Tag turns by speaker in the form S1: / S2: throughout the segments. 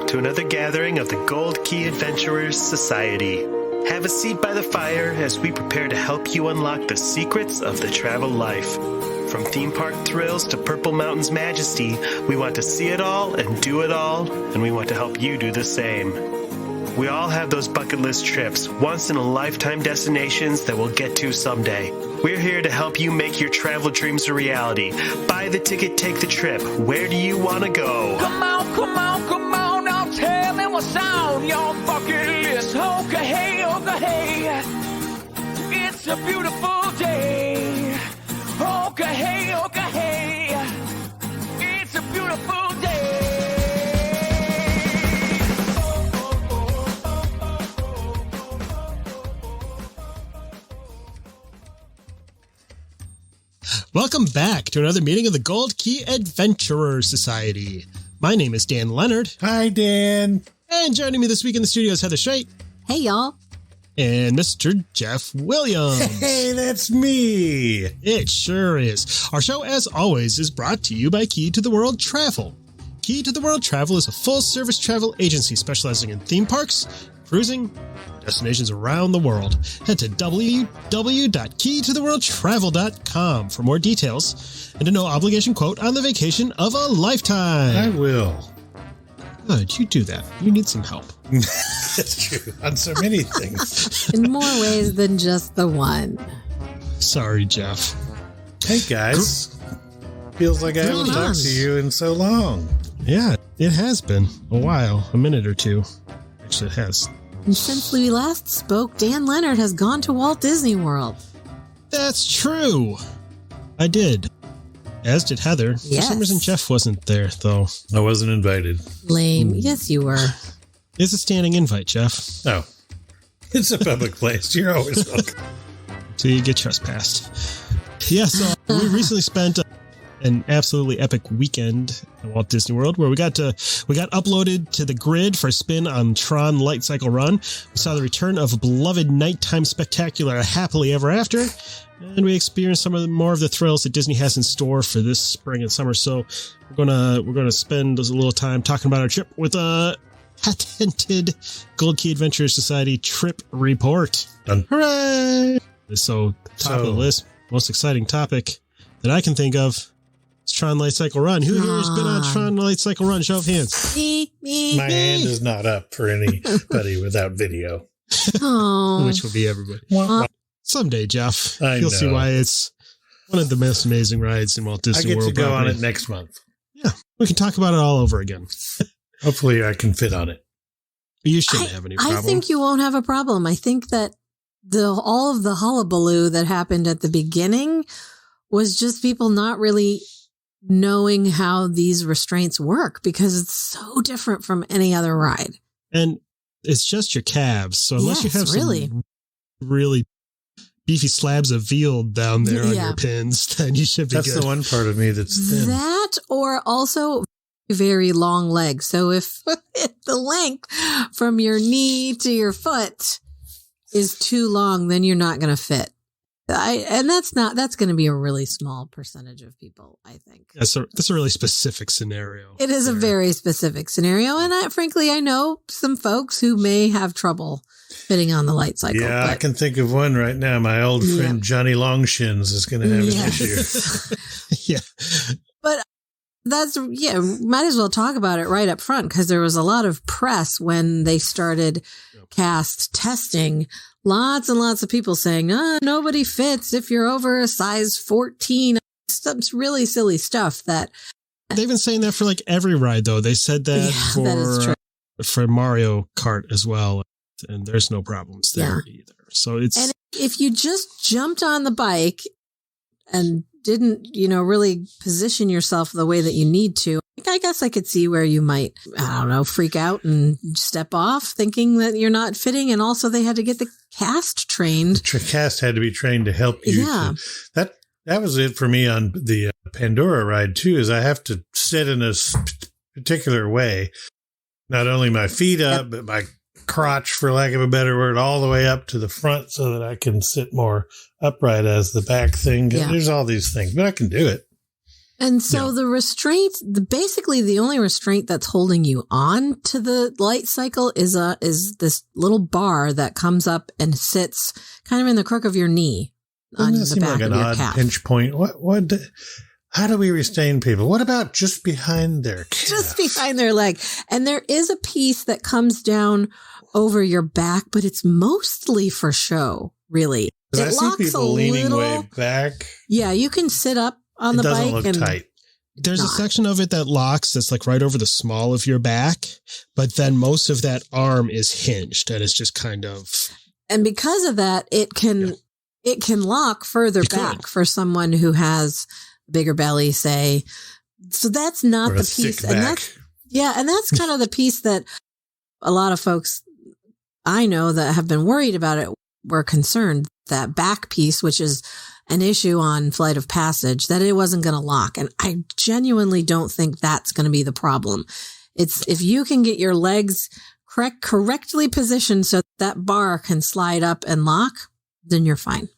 S1: to another gathering of the Gold Key Adventurers Society. Have a seat by the fire as we prepare to help you unlock the secrets of the travel life. From theme park thrills to Purple Mountain's majesty, we want to see it all and do it all, and we want to help you do the same. We all have those bucket list trips, once-in-a-lifetime destinations that we'll get to someday. We're here to help you make your travel dreams a reality. Buy the ticket, take the trip. Where do you want to go?
S2: Come on, come on, come on, now tell me what's on your bucket list. Okay, hey, okay, hey. It's a beautiful day. Okay, hey, okay, hey. It's a beautiful day.
S3: Welcome back to another meeting of the Gold Key Adventurer Society. My name is Dan Leonard.
S4: Hi, Dan.
S3: And joining me this week in the studio is Heather Straight.
S5: Hey, y'all.
S3: And Mr. Jeff Williams.
S4: Hey, that's me.
S3: It sure is. Our show, as always, is brought to you by Key to the World Travel. Key to the World Travel is a full-service travel agency specializing in theme parks, cruising, destinations around the world. Head to www.keytotheworldtravel.com for more details and a no-obligation quote on the vacation of a lifetime.
S4: I will.
S3: Good, you do that. You need some help.
S4: That's true. On so many things.
S5: In more ways than just the one.
S3: Sorry, Jeff.
S4: Hey, guys. Feels like I haven't talked to you in so long.
S3: Yeah, it has been a while. A minute or two. Actually, it has.
S5: And since we last spoke, Dan Leonard has gone to Walt Disney World.
S3: That's true. I did. As did Heather.
S5: Yes.
S3: For some reason, Jeff wasn't there, though.
S4: I wasn't invited.
S5: Lame. Yes, you were.
S3: It's a standing invite, Jeff.
S4: Oh. It's a public place. You're always welcome.
S3: So you get trespassed. Yeah, so we recently spent an absolutely epic weekend at Walt Disney World where we got uploaded to the grid for a spin on Tron Lightcycle Run. We saw the return of a beloved nighttime spectacular Happily Ever After, and we experienced more of the thrills that Disney has in store for this spring and summer. So we're gonna spend a little time talking about our trip with a patented Gold Key Adventure Society trip report.
S4: Done.
S3: Hooray! So top of the list, most exciting topic that I can think of. It's Tron Lightcycle Run. Who here has been on Tron Lightcycle Run? Show of hands.
S5: Me.
S4: My hand is not up for anybody without video.
S3: Which will be everybody. Someday, Jeff. You'll see why it's one of the most amazing rides in Walt Disney World.
S4: I get to go on it next month.
S3: Yeah. We can talk about it all over again.
S4: Hopefully I can fit on it.
S3: You shouldn't have any problem.
S5: I think you won't have a problem. I think that all of the hullabaloo that happened at the beginning was just people not really knowing how these restraints work because it's so different from any other ride.
S3: And it's just your calves. So unless you have some really beefy slabs of veal down there on your pins, then you should be good.
S4: That's the one part of me that's thin.
S5: That or also very long legs. So if the length from your knee to your foot is too long, then you're not going to fit. That's going to be a really small percentage of people, I think.
S3: That's a really specific scenario.
S5: It is a very specific scenario. And frankly, I know some folks who may have trouble fitting on the light cycle.
S4: Yeah, I can think of one right now. My old friend Johnny Longshins is going to have an issue.
S3: Yeah.
S5: But might as well talk about it right up front because there was a lot of press when they started cast testing. Lots and lots of people saying, nobody fits if you're over a size 14. Some really silly stuff that.
S3: They've been saying that for like every ride, though. They said that for Mario Kart as well. And there's no problems there either. So it's.
S5: And if you just jumped on the bike and didn't, really position yourself the way that you need to, I guess I could see where you might, freak out and step off thinking that you're not fitting. And also they had to get the cast trained.
S4: The cast had to be trained to help you.
S5: Yeah.
S4: That was it for me on the Pandora ride too, is I have to sit in a particular way. Not only my feet up, but my crotch, for lack of a better word, all the way up to the front so that I can sit more upright as the back thing. Yeah. There's all these things, but I can do it.
S5: And so the restraint, basically the only restraint that's holding you on to the light cycle is this little bar that comes up and sits kind of in the crook of your knee on the back of your calf.
S4: Pinch point. How do we restrain people? What about just behind their calf?
S5: Just behind their leg. And there is a piece that comes down over your back, but it's mostly for show, really.
S4: I see people leaning way back.
S5: Yeah, you can sit up on the bike.
S4: It doesn't look tight.
S3: There's a section of it that locks that's like right over the small of your back, but then most of that arm is hinged and it's just kind of.
S5: And because of that, it can lock further back for someone who has a bigger belly, say. So that's not the piece. And that's kind of the piece that a lot of folks I know that have been worried about it were concerned, that back piece, which is an issue on Flight of Passage, that it wasn't going to lock. And I genuinely don't think that's going to be the problem. It's if you can get your legs correctly positioned so that bar can slide up and lock, then you're fine.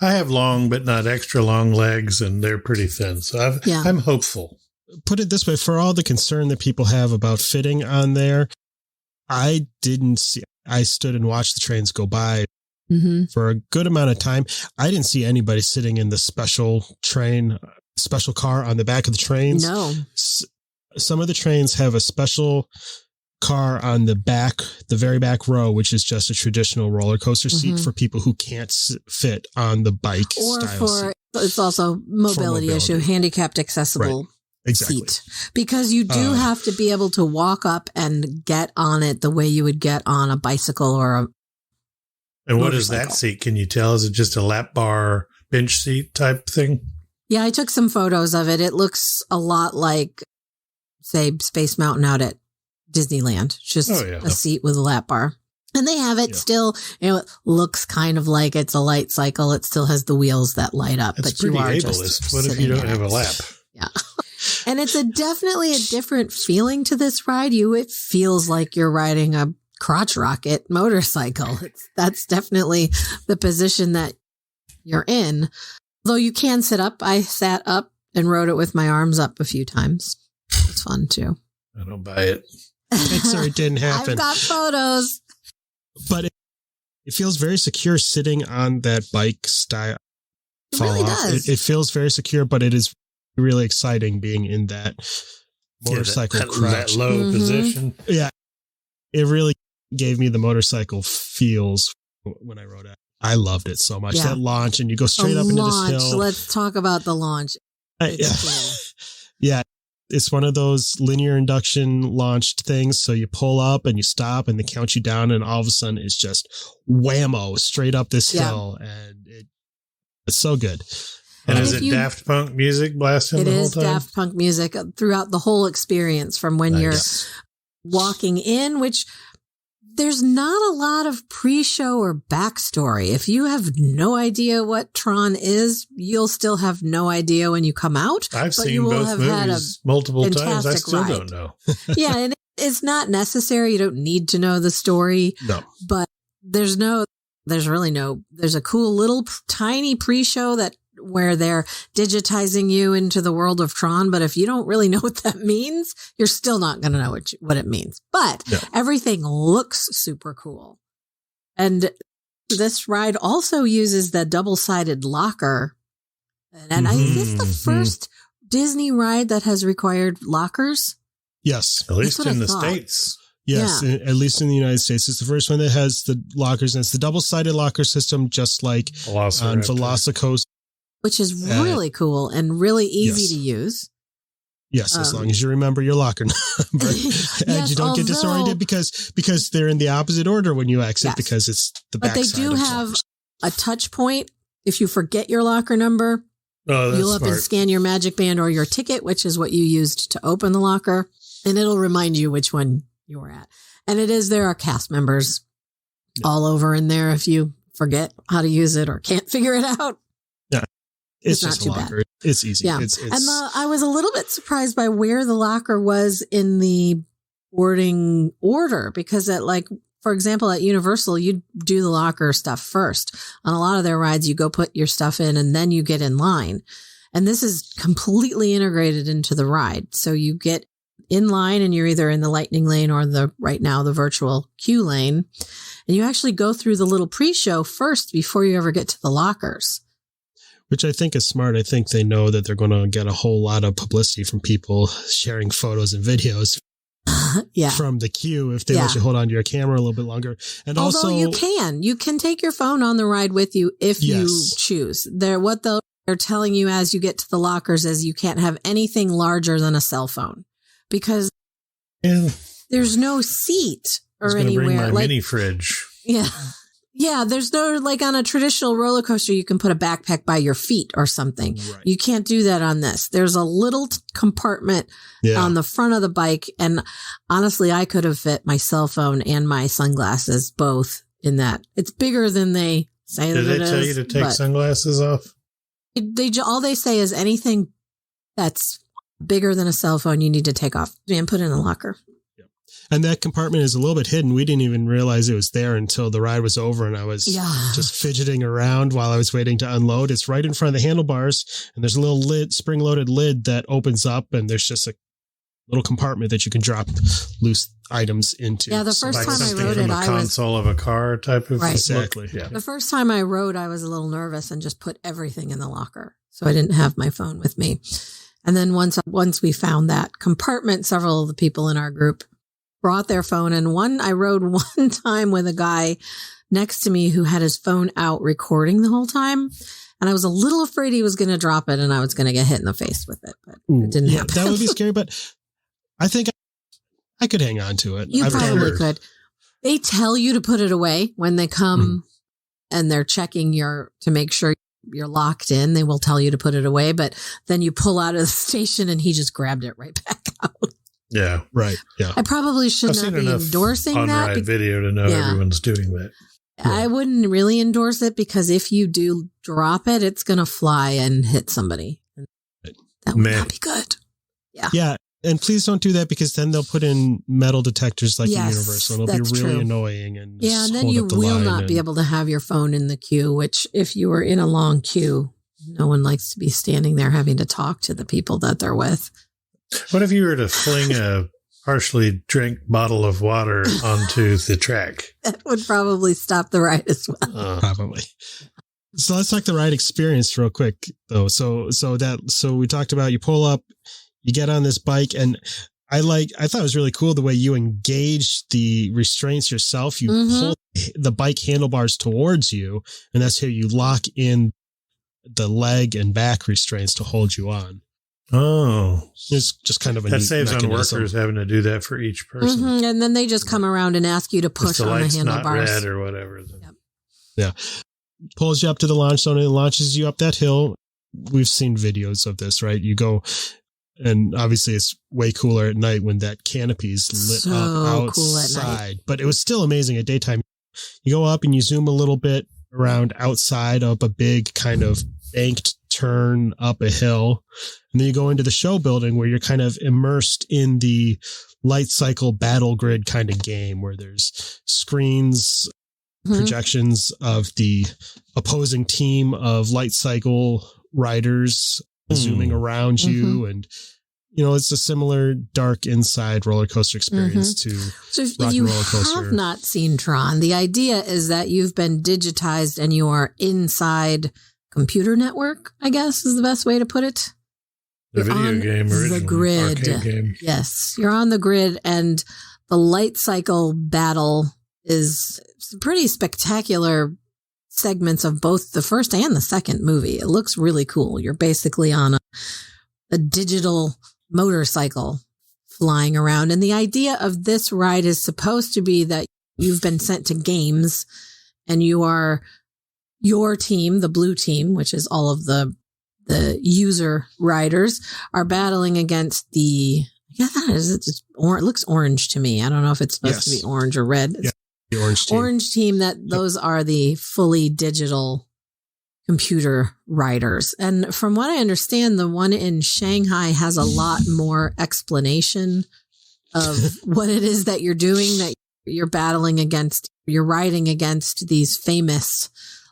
S4: I have long but not extra long legs, and they're pretty thin. So I'm hopeful.
S3: Put it this way, for all the concern that people have about fitting on there, I stood and watched the trains go by for a good amount of time. I didn't see anybody sitting in the special car on the back of the trains.
S5: No.
S3: Some of the trains have a special car on the very back row, which is just a traditional roller coaster seat for people who can't fit on the bike seat.
S5: It's also mobility issue, handicapped accessible seat. Because you do have to be able to walk up and get on it the way you would get on a bicycle or a
S4: And what is that seat? Can you tell? Is it just a lap bar bench seat type thing?
S5: Yeah, I took some photos of it. It looks a lot like, say, Space Mountain out at Disneyland. Just a seat with a lap bar. And they have it still, it looks kind of like it's a light cycle. It still has the wheels that light up.
S4: It's
S5: but
S4: pretty
S5: you are
S4: ableist.
S5: just
S4: What if you don't have a lap?
S5: Yeah. And it's definitely a different feeling to this ride. It feels like you're riding a crotch rocket motorcycle. That's definitely the position that you're in. Though you can sit up. I sat up and rode it with my arms up a few times. It's fun too.
S4: I don't buy it.
S3: Sorry, it didn't happen.
S5: I've got photos.
S3: But it feels very secure sitting on that bike style.
S5: It really does.
S3: It feels very secure, but it is really exciting being in that motorcycle crouch.
S4: That low position.
S3: Yeah. It really gave me the motorcycle feels when I rode it. I loved it so much. That launch, and you go straight up into this hill.
S5: Let's talk about the launch.
S3: Yeah. It's one of those linear induction launched things. So you pull up and you stop and they count you down, and all of a sudden it's just whammo straight up this hill. And it's so good.
S4: And is it Daft Punk music blasting the whole time? It is
S5: Daft Punk music throughout the whole experience, from when you're walking in, which there's not a lot of pre-show or backstory. If you have no idea what Tron is, you'll still have no idea when you come out.
S4: I've seen both movies multiple times. I still don't know.
S5: Yeah, and it's not necessary. You don't need to know the story.
S3: No.
S5: But there's a cool little tiny pre-show where they're digitizing you into the world of Tron. But if you don't really know what that means, you're still not going to know what it means. But everything looks super cool. And this ride also uses the double-sided locker. And I think it's the first Disney ride that has required lockers.
S3: Yes.
S4: At least in the States.
S3: Yes, at least in the United States. It's the first one that has the lockers. And it's the double-sided locker system, just like on Velocicoaster.
S5: Which is really cool and really easy to use.
S3: Yes, as long as you remember your locker number. And you don't get disoriented because they're in the opposite order when you exit, because it's the back side.
S5: But they do have a touch point. If you forget your locker number, you'll up and scan your magic band or your ticket, which is what you used to open the locker, and it'll remind you which one you were at. And there are cast members all over in there if you forget how to use it or can't figure it out.
S3: Yeah. It's
S5: not
S3: just
S5: too
S3: a locker.
S5: bad.
S3: It's easy.
S5: Yeah.
S3: It's
S5: and I was a little bit surprised by where the locker was in the boarding order, because for example, at Universal, you do the locker stuff first. On a lot of their rides, you go put your stuff in and then you get in line. And this is completely integrated into the ride. So you get in line and you're either in the lightning lane or right now the virtual queue lane. And you actually go through the little pre-show first before you ever get to the lockers.
S3: Which I think is smart. I think they know that they're going to get a whole lot of publicity from people sharing photos and videos from the queue if they let you hold on to your camera a little bit longer. And
S5: although you can take your phone on the ride with you if you choose. What they're telling you as you get to the lockers is you can't have anything larger than a cell phone because there's no seat or anywhere.
S4: Bring my mini fridge.
S5: Yeah. Yeah, there's no, like on a traditional roller coaster, you can put a backpack by your feet or something. Right. You can't do that on this. There's a little compartment on the front of the bike. And honestly, I could have fit my cell phone and my sunglasses both in that. It's bigger than they say that it is.
S4: Did they tell you to take sunglasses off?
S5: All they say is anything that's bigger than a cell phone, you need to take off and put in the locker.
S3: And that compartment is a little bit hidden. We didn't even realize it was there until the ride was over and I was just fidgeting around while I was waiting to unload. It's right in front of the handlebars and there's a little spring-loaded lid that opens up and there's just a little compartment that you can drop loose items into.
S5: Yeah, the first time I rode it,
S4: I was... console of a car type of...
S5: Right.
S3: Exactly.
S5: Yeah. The first time I rode, I was a little nervous and just put everything in the locker. So I didn't have my phone with me. And then once we found that compartment, several of the people in our group brought their phone. And I rode one time with a guy next to me who had his phone out recording the whole time. And I was a little afraid he was going to drop it and I was going to get hit in the face with it. But it didn't happen.
S3: That would be scary, but I think I could hang on to it.
S5: You probably could. They tell you to put it away when they come and they're checking to make sure you're locked in. They will tell you to put it away, but then you pull out of the station and he just grabbed it right back out.
S4: Yeah.
S3: Right. Yeah.
S5: I probably should not be endorsing that.
S4: On-ride video to know everyone's doing that.
S5: Yeah. I wouldn't really endorse it because if you do drop it, it's going to fly and hit somebody. That would not be good. Yeah.
S3: Yeah. And please don't do that because then they'll put in metal detectors like in Universal. It'll be really annoying. And
S5: then you will not be able to have your phone in the queue, which if you were in a long queue, no one likes to be standing there having to talk to the people that they're with.
S4: What if you were to fling a partially drank bottle of water onto the track?
S5: That would probably stop the ride as well.
S3: Probably. So let's talk the ride experience real quick, though. So we talked about you pull up, you get on this bike, and I thought it was really cool the way you engage the restraints yourself. You pull the bike handlebars towards you, and that's how you lock in the leg and back restraints to hold you on.
S4: Oh,
S3: it's just kind of a
S4: that saves mechanism. On workers having to do that for each person,
S5: and then they just come around and ask you to push on the handlebars,
S4: not red or whatever.
S5: Yep.
S3: Yeah, pulls you up to the launch zone and launches you up that hill. We've seen videos of this, right? You go, and obviously it's way cooler at night when that canopy's lit up outside. Cool at night. But it was still amazing at daytime. You go up and you zoom a little bit around outside up a big kind of banked turn up a hill. And then you go into the show building where you're kind of immersed in the Lightcycle battle grid kind of game where there's screens, projections of the opposing team of Lightcycle riders zooming around you. And, it's a similar dark inside roller coaster experience to Rock and Roller Coaster.
S5: If you have not seen Tron, the idea is that you've been digitized and you are inside computer network, I guess is the best way to put it.
S4: The video game, originally.
S5: The grid.
S4: Arcade game.
S5: Yes. You're on the grid and the Lightcycle battle is pretty spectacular segments of both the first and the second movie. It looks really cool. You're basically on a digital motorcycle flying around. And the idea of this ride is supposed to be that you've been sent to games and you are your team, the blue team, which is all of the user riders, are battling against it looks orange to me. I don't know if it's supposed to be orange or red.
S3: Yeah, the orange team.
S5: Orange team, those are the fully digital computer riders. And from what I understand, the one in Shanghai has a lot more explanation of what it is that you're doing, that you're battling against. You're riding against these famous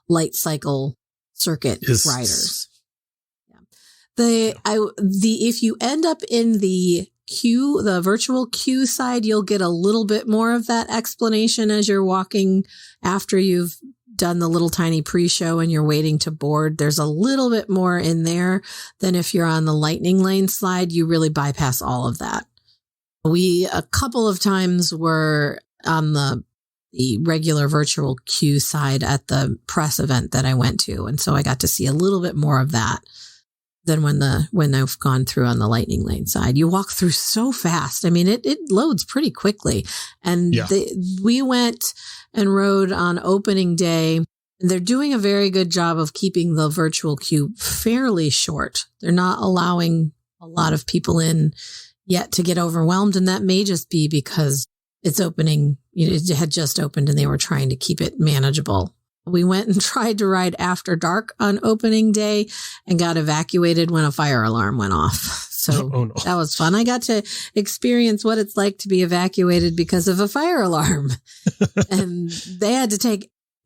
S5: Lightcycle circuit riders. Yeah. If you end up in the queue, the virtual queue side, you'll get a little bit more of that explanation as you're walking after you've done the little tiny pre-show and you're waiting to board. There's a little bit more in there than if you're on the lightning lane slide. You really bypass all of that. We a couple of times were on the regular virtual queue side at the press event that I went to, and so I got to see a little bit more of that than when I've gone through on the lightning lane side. You walk through so fast. I mean, it loads pretty quickly. And we went and rode on opening day. They're doing a very good job of keeping the virtual queue fairly short. They're not allowing a lot of people in yet to get overwhelmed. And that may just be because it's opening. It had just opened and they were trying to keep it manageable. We went and tried to ride After Dark on opening day and got evacuated when a fire alarm went off. So that was fun. I got to experience what it's like to be evacuated because of a fire alarm. And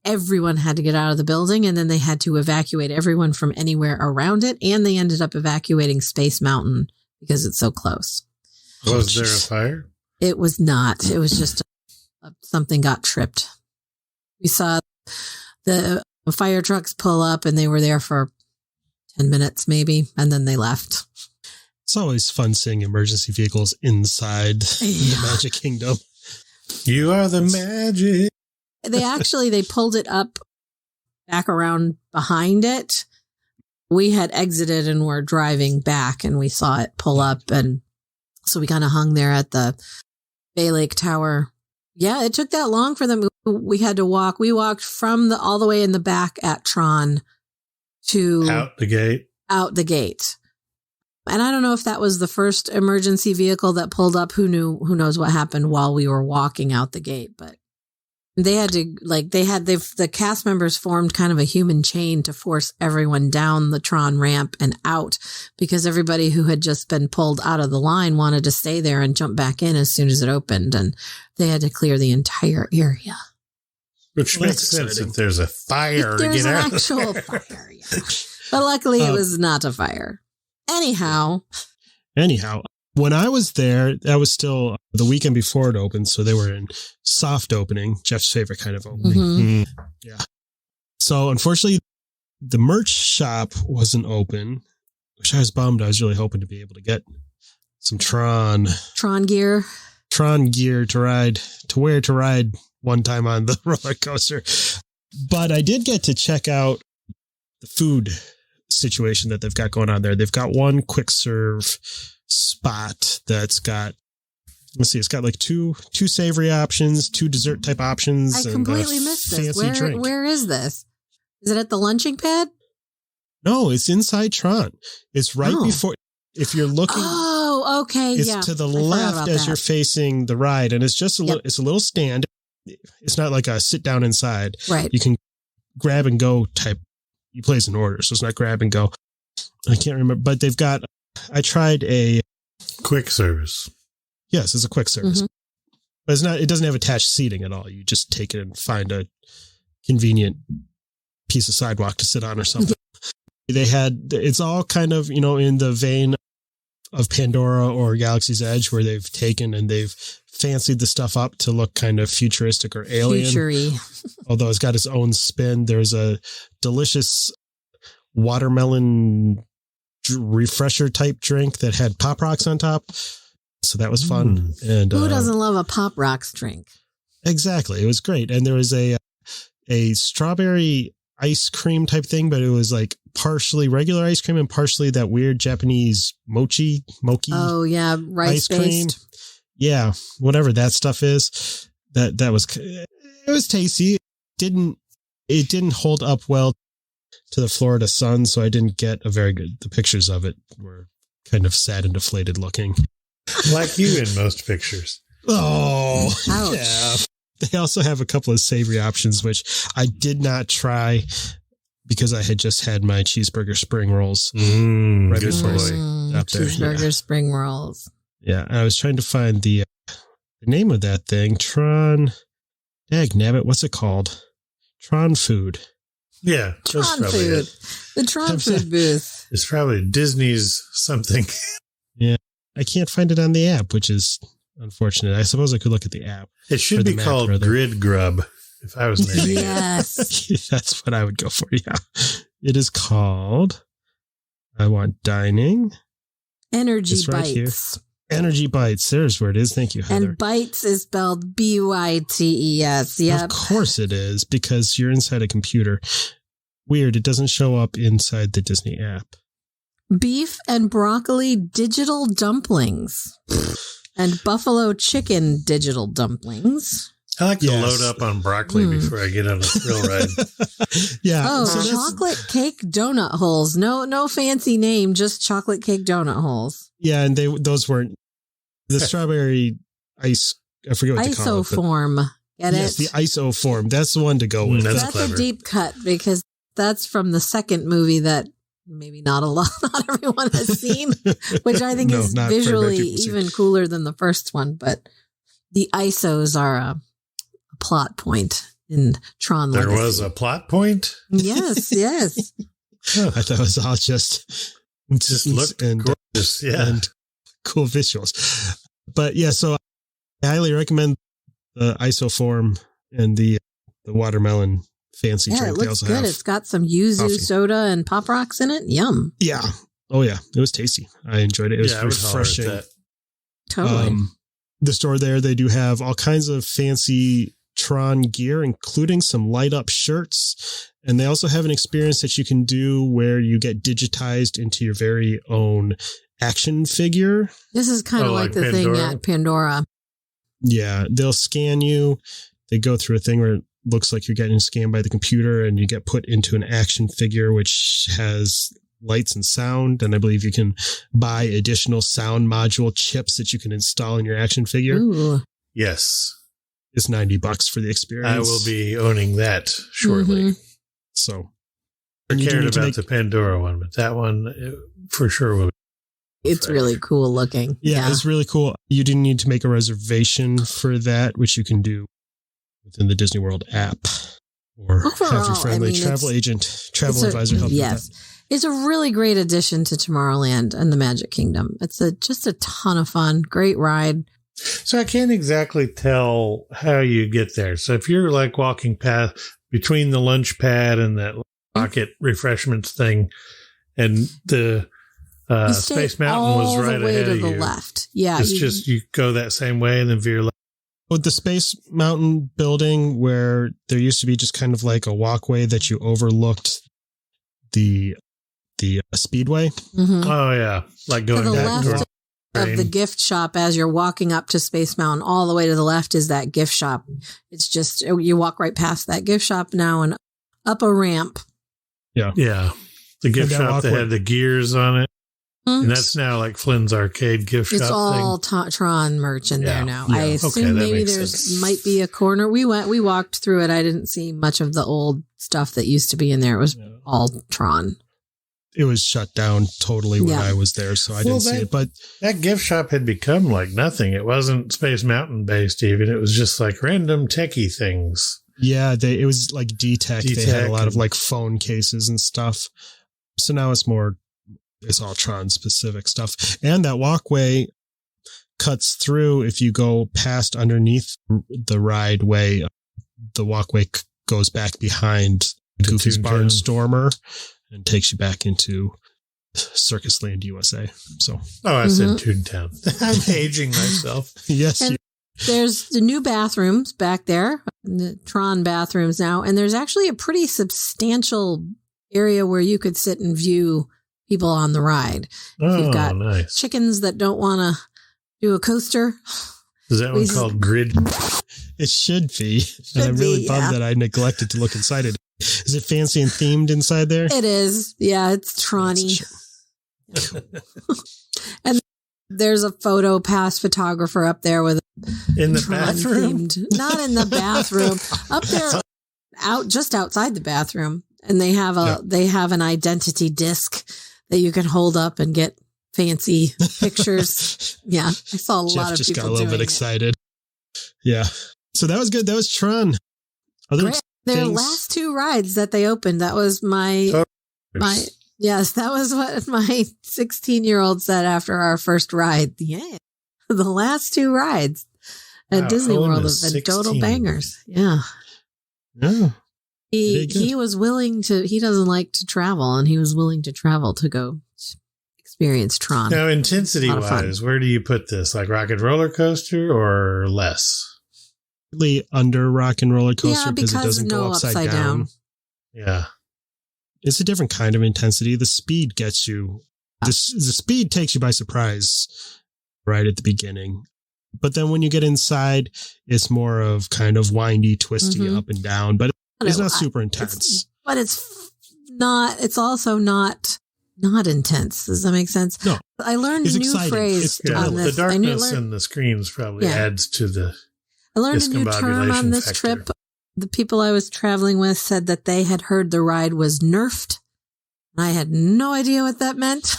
S5: everyone had to get out of the building, and then they had to evacuate everyone from anywhere around it. And they ended up evacuating Space Mountain because it's so close.
S4: Was there a fire?
S5: It was not. It was just something got tripped. We saw the fire trucks pull up and they were there for 10 minutes maybe, and then they left.
S3: It's always fun seeing emergency vehicles inside the Magic Kingdom.
S4: You are the magic.
S5: They pulled it up back around behind it. We had exited and were driving back and we saw it pull up. And so we kind of hung there at the Bay Lake Tower. Yeah, it took that long for them. We had to walk. We walked from all the way in the back at Tron to
S4: out the gate.
S5: And I don't know if that was the first emergency vehicle that pulled up. Who knows what happened while we were walking out the gate, but they had to, the cast members formed kind of a human chain to force everyone down the Tron ramp and out, because everybody who had just been pulled out of the line wanted to stay there and jump back in as soon as it opened. And they had to clear the entire area.
S4: Which makes sense if there's a fire to get out.
S5: There's an actual fire, yeah. But luckily it was not a fire. Anyhow,
S3: when I was there, that was still the weekend before it opened. So they were in soft opening, Jeff's favorite kind of opening.
S5: Mm-hmm.
S3: Yeah. So unfortunately, the merch shop wasn't open, which I was bummed. I was really hoping to be able to get some Tron
S5: gear
S3: to ride one time on the roller coaster. But I did get to check out the food situation that they've got going on there. They've got one quick serve spot that's got, it's got like two savory options, 2 dessert type options.
S5: I completely missed this. Where is this? Is it at the lunching pad?
S3: No, it's inside Tron. It's right before, if you're looking.
S5: Oh, okay.
S3: It's to the left as you're facing the ride. And it's just it's a little stand. It's not like a sit down inside.
S5: Right.
S3: You can grab and go type. You place an order. So it's not grab and go. I can't remember, but they've got, I tried a
S4: quick service.
S3: Yes, it's a quick service. Mm-hmm. But it doesn't have attached seating at all. You just take it and find a convenient piece of sidewalk to sit on or something. It's all kind of, in the vein of Pandora or Galaxy's Edge, where they've taken and they've fancied the stuff up to look kind of futuristic or alien.
S5: Futury.
S3: Although it's got its own spin. There's a delicious watermelon refresher type drink that had Pop Rocks on top. So that was fun. And
S5: who doesn't love a Pop Rocks drink?
S3: Exactly. It was great. And there was a strawberry ice cream type thing, but it was like partially regular ice cream and partially that weird Japanese mochi.
S5: Oh yeah. Rice cream.
S3: Yeah. Whatever that stuff is. It was tasty. It didn't hold up well to the Florida sun, so I didn't get the pictures of it were kind of sad and deflated looking.
S4: Like you in most pictures.
S3: Oh,
S5: ouch.
S3: Yeah. They also have a couple of savory options, which I did not try because I had just had my cheeseburger spring rolls right before up there.
S5: Cheeseburger spring rolls.
S3: Yeah, I was trying to find the name of that thing. Tron, dagnabbit, what's it called? Tron food.
S4: Yeah. that's
S5: Tron
S4: probably
S5: food.
S4: it.
S5: The Tron food booth.
S4: It's probably Disney's something.
S3: Yeah. I can't find it on the app, which is unfortunate. I suppose I could look at the app.
S4: It should be called Grid Grub if I was naming it.
S5: Yes.
S3: That's what I would go for. Yeah. It is called I Want Dining.
S5: Energy
S3: It's right here.
S5: Bites.
S3: Energy Bites. There's where it is. Thank you, Heather.
S5: And Bites is spelled BYTES. Yep.
S3: Of course it is, because you're inside a computer. Weird. It doesn't show up inside the Disney app.
S5: Beef and broccoli digital dumplings. And buffalo chicken digital dumplings.
S4: I like to load up on broccoli before I get on a thrill ride.
S3: Yeah.
S5: Oh,
S3: so
S5: chocolate cake donut holes. No fancy name, just chocolate cake donut holes.
S3: Yeah, and those weren't the strawberry ice. I forget what they call it.
S5: Isoform. Get
S3: yes,
S5: it?
S3: the isoform. That's the one to go with.
S5: That's a deep cut because that's from the second movie that maybe not everyone has seen, which I think is visually even cooler than the first one. But the isos are a plot point in Tron Legacy.
S4: There was a plot point?
S5: Yes.
S3: I thought it was all just
S4: looked gorgeous. Yeah.
S3: And cool visuals. But yeah, so I highly recommend the isoform and the watermelon fancy drink.
S5: Yeah, it looks good. It's got some yuzu soda and Pop Rocks in it. Yum.
S3: Yeah. Oh yeah. It was tasty. I enjoyed it. It was refreshing.
S5: Totally.
S3: The store there, they do have all kinds of fancy Tron gear, including some light up shirts. And they also have an experience that you can do where you get digitized into your very own action figure.
S5: This is kind of like the thing at Pandora.
S3: Yeah. They'll scan you. They go through a thing where it looks like you're getting scanned by the computer and you get put into an action figure, which has lights and sound. And I believe you can buy additional sound module chips that you can install in your action figure.
S5: Ooh.
S4: Yes.
S3: It's $90 for the experience.
S4: I will be owning that shortly.
S5: Mm-hmm.
S3: So
S4: I cared about the Pandora one, but that one for sure will be.
S5: It's really cool looking.
S3: Yeah, it's really cool. You do need to make a reservation for that, which you can do within the Disney World app, or have your friendly travel advisor help you with that.
S5: It's a really great addition to Tomorrowland and the Magic Kingdom. It's just a ton of fun. Great ride.
S4: So I can't exactly tell how you get there. So if you're like walking past between the lunch pad and that rocket refreshments thing, and the Space Mountain was right ahead of you.
S5: Left. Yeah.
S4: It's just you go that same way and then veer left.
S3: With the Space Mountain building, where there used to be just kind of like a walkway that you overlooked the speedway.
S5: Mm-hmm.
S4: Oh yeah, like going back
S5: left of the gift shop as you're walking up to Space Mountain. All the way to the left is that gift shop. It's just you walk right past that gift shop now and up a ramp.
S3: Yeah,
S4: the gift shop that had the gears on it. And that's now like Flynn's arcade gift shop.
S5: It's all
S4: thing.
S5: Tron merch in there now.
S3: Yeah.
S5: I assume maybe might be a corner. We walked through it. I didn't see much of the old stuff that used to be in there. It was all Tron.
S3: It was shut down totally when I was there, so I didn't see it. But
S4: that gift shop had become like nothing. It wasn't Space Mountain based even. It was just like random techie things.
S3: Yeah, it was like D-Tech. They had a lot of like phone cases and stuff. So now it's all Tron specific stuff. And that walkway cuts through. If you go past underneath the ride way, the walkway goes back behind Goofy's Barnstormer and takes you back into Circus Land USA. So,
S4: I said Toontown. I'm aging myself.
S3: Yes.
S5: There's the new bathrooms back there, the Tron bathrooms now, and there's actually a pretty substantial area where you could sit and view people on the ride. You've got chickens that don't want to do a coaster.
S4: Is that one called Grid?
S3: It should be. And I'm really bummed that I neglected to look inside it. Is it fancy and themed inside there?
S5: It is. Yeah, it's Tron-y. And there's a photo pass photographer up there with
S4: in the bathroom.
S5: Not in the bathroom. Up there, just outside the bathroom, and they have an identity disc that you can hold up and get fancy pictures. Yeah, I saw a lot of people
S3: just got a little bit excited. Yeah, so that was good. That was Tron.
S5: Their
S3: things.
S5: last two rides that they opened, that was yes, that was what my 16-year-old said after our first ride. Yeah. The last two rides at Disney World have been total bangers. Yeah.
S3: Yeah.
S5: He was willing to, he doesn't like to travel, and he was willing to travel to go experience Tron.
S4: Now, intensity-wise, where do you put this? Like Rocket Roller Coaster or less?
S3: Under Rock and Roller Coaster
S5: because
S3: it doesn't go upside down.
S4: Yeah.
S3: It's a different kind of intensity. The speed gets you, the speed takes you by surprise right at the beginning. But then when you get inside, it's more of kind of windy, twisty up and down, but it's not super intense.
S5: It's also not intense. Does that make sense?
S3: No.
S5: I learned a new phrase on this.
S4: The darkness and the screens probably adds to the
S5: I learned a new term on this trip. The people I was traveling with said that they had heard the ride was nerfed. I had no idea what that meant.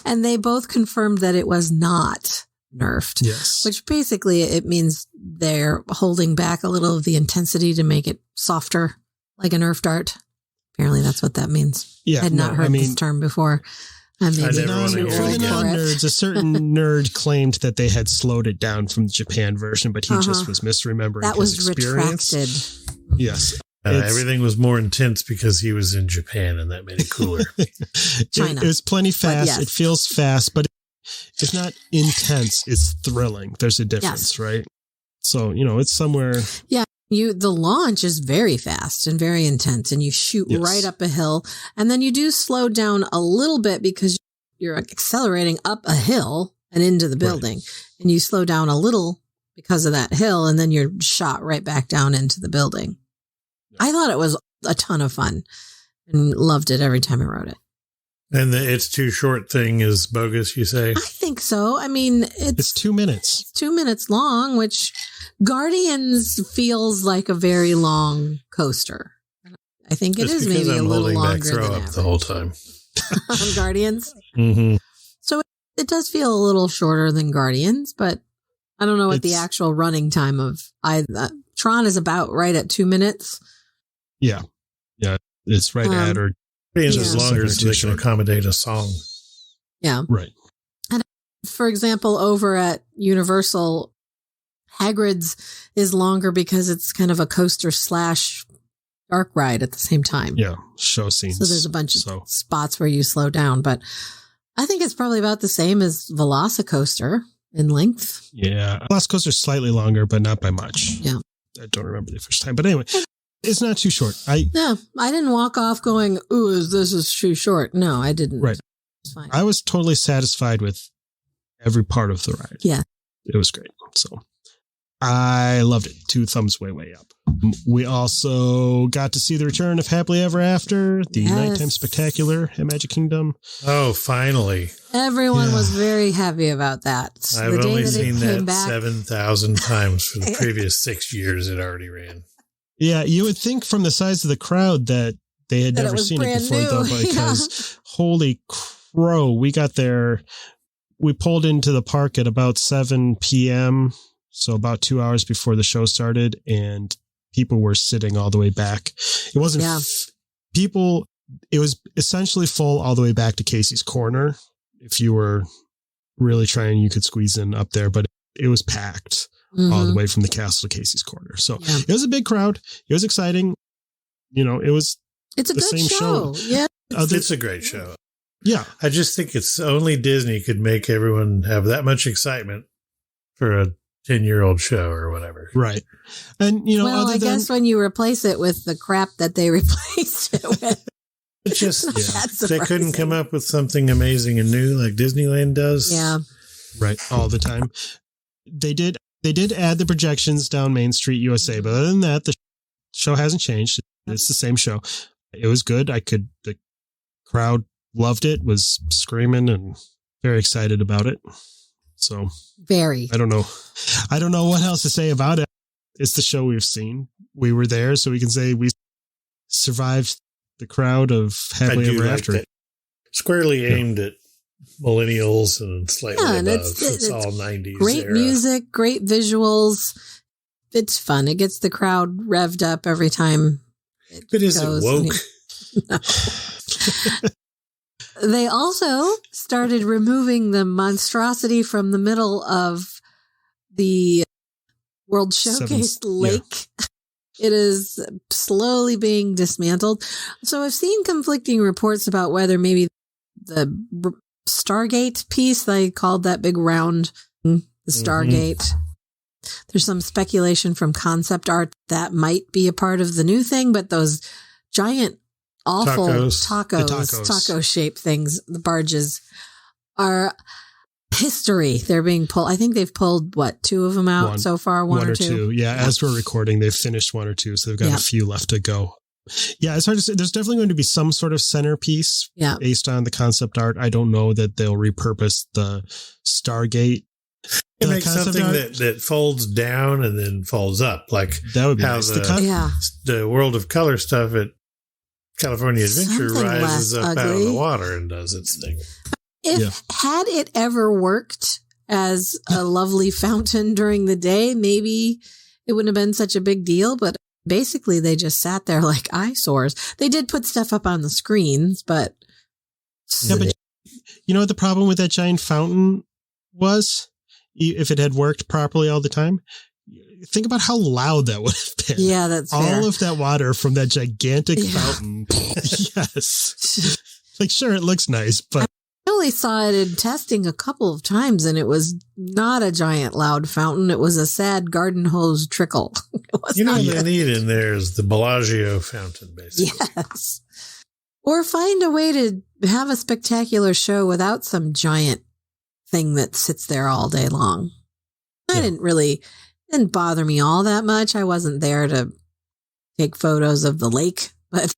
S5: And they both confirmed that it was not nerfed.
S3: Yes.
S5: Which basically it means they're holding back a little of the intensity to make it softer, like a Nerf dart. Apparently that's what that means.
S3: Yeah,
S5: I had not heard this term before.
S3: For the non-nerds, a certain nerd claimed that they had slowed it down from the Japan version, but he just was misremembering
S5: that
S3: his
S5: was
S3: experience.
S5: Retracted.
S3: Yes.
S4: Everything was more intense because he was in Japan, and that made it cooler.
S5: China.
S3: It was plenty fast.
S5: Yes.
S3: It feels fast, but it's not intense. It's thrilling. There's a difference, right? So, it's somewhere.
S5: Yeah. The launch is very fast and very intense, and you shoot right up a hill, and then you do slow down a little bit because you're accelerating up a hill and into the building, and you slow down a little because of that hill, and then you're shot right back down into the building. I thought it was a ton of fun and loved it every time I rode it.
S4: And the it's too short thing is bogus, you say?
S5: I think so. I mean,
S3: it's 2 minutes.
S5: It's 2 minutes long, which Guardians feels like a very long coaster. I think it is maybe a little longer than average.
S4: The whole time
S5: on Guardians.
S4: Mm-hmm.
S5: So it does feel a little shorter than Guardians, but I don't know what the actual running time of Tron is about right at 2 minutes.
S3: Yeah. It's right at or
S4: as long as they can accommodate a song.
S5: Yeah.
S3: Right.
S5: And for example, over at Universal, Hagrid's is longer because it's kind of a coaster / dark ride at the same time.
S3: Yeah. Show scenes.
S5: So there's a bunch of spots where you slow down, but I think it's probably about the same as Velocicoaster in length.
S3: Yeah. Velocicoaster's slightly longer, but not by much.
S5: Yeah.
S3: I don't remember the first time, but anyway. It's not too short. I
S5: didn't walk off going, ooh, this is too short. No, I didn't.
S3: Right.
S5: It's fine.
S3: I was totally satisfied with every part of the ride.
S5: Yeah.
S3: It was great. So I loved it. 2 thumbs way up. We also got to see the return of Happily Ever After, the nighttime spectacular at Magic Kingdom.
S4: Oh, finally.
S5: Everyone was very happy about that.
S4: I've only seen that 7,000 times for the previous 6 years it already ran.
S3: Yeah, you would think from the size of the crowd that they had never seen it before, though, because holy crow, we got there. We pulled into the park at about 7 p.m., so about 2 hours before the show started, and people were sitting all the way back. It wasn't people. It was essentially full all the way back to Casey's Corner. If you were really trying, you could squeeze in up there, but it was packed. All the way from the castle to Casey's Corner. So it was a big crowd. It was exciting. It's
S5: a good show. Yeah.
S4: It's a great show.
S3: Yeah.
S4: I just think it's only Disney could make everyone have that much excitement for a 10-year-old show or whatever.
S3: Right. And,
S5: I guess when you replace it with the crap that they replaced it with.
S4: It's just, they couldn't come up with something amazing and new like Disneyland does.
S5: Yeah.
S3: Right. All the time. They did add the projections down Main Street USA, but other than that, the show hasn't changed. It's the same show. It was good. The crowd loved it, was screaming and very excited about it. So I don't know what else to say about it. It's the show we've seen. We were there, so we can say we survived the crowd of Happily Ever After.
S4: Squarely aimed at millennials and slightly above. It's all 90s.
S5: Great
S4: era.
S5: Music, great visuals. It's fun. It gets the crowd revved up every time
S4: But is it woke?
S5: No. They also started removing the monstrosity from the middle of the World Showcase lake. Yeah. It is slowly being dismantled. So I've seen conflicting reports about whether maybe the Stargate piece, they called that big round, the Stargate. Mm-hmm. There's some speculation from concept art that might be a part of the new thing, but those giant awful taco shaped things, the barges, are history. They're being pulled. I think they've pulled two of them out so far, one or two.
S3: Yeah, as we're recording, they've finished one or two, so they've got a few left to go. Yeah, it's hard to say. There's definitely going to be some sort of centerpiece based on the concept art. I don't know that they'll repurpose the Stargate.
S4: It makes something that folds down and then folds up, like
S3: that would be
S4: how
S3: nice.
S4: The World of Color stuff at California Adventure rises up out of the water and does its thing.
S5: Had it ever worked as a lovely fountain during the day, maybe it wouldn't have been such a big deal, but basically they just sat there like eyesores. They did put stuff up on the screens, but...
S3: Yeah, but you know what the problem with that giant fountain was? If it had worked properly all the time? Think about how loud that would have been.
S5: Yeah, that's
S3: all
S5: fair.
S3: Of that water from that gigantic fountain. Yes. Like, sure, it looks nice, but...
S5: I only saw it in testing a couple of times, and it was not a giant loud fountain. It was a sad garden hose trickle.
S4: What they need in there is the Bellagio fountain, basically.
S5: Yes. Or find a way to have a spectacular show without some giant thing that sits there all day long. Didn't bother me all that much. I wasn't there to take photos of the lake, but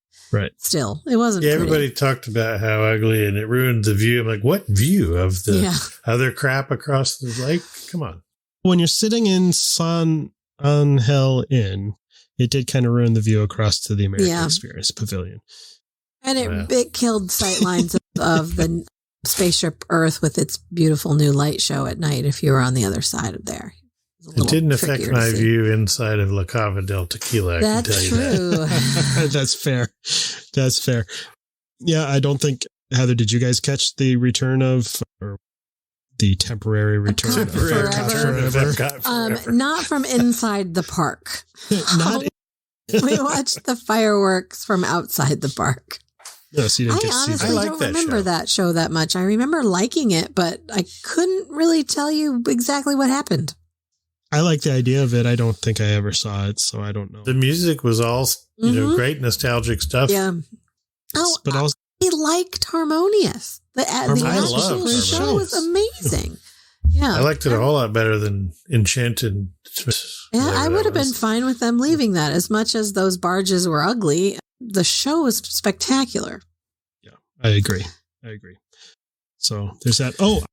S5: still, it wasn't.
S4: Yeah, everybody talked about how ugly and it ruined the view. I'm like, what view of the other crap across the lake? Come on.
S3: When you're sitting in San Angel Inn, it did kind of ruin the view across to the American Experience Pavilion.
S5: And it killed sightlines of the spaceship Earth with its beautiful new light show at night if you were on the other side of there.
S4: It didn't affect my view inside of La Cava del Tequila.
S5: That's
S4: I can tell you
S5: true.
S4: That.
S3: That's fair. That's fair. Yeah, I don't think, Heather, did you guys catch the return of, or the temporary return of
S5: Forever? Not from inside the park. We watched the fireworks from outside the park.
S3: No, so you didn't get to see that.
S5: I honestly don't remember that show that much. I remember liking it, but I couldn't really tell you exactly what happened.
S3: I like the idea of it. I don't think I ever saw it, so I don't know.
S4: The music was all, great nostalgic stuff.
S5: Yeah.
S3: But also,
S5: I liked Harmonious. The actual show was amazing. Yeah.
S4: I liked it a whole lot better than Enchanted.
S5: Yeah, I would have been fine with them leaving that. As much as those barges were ugly, the show was spectacular.
S3: Yeah, I agree. So there's that. Oh,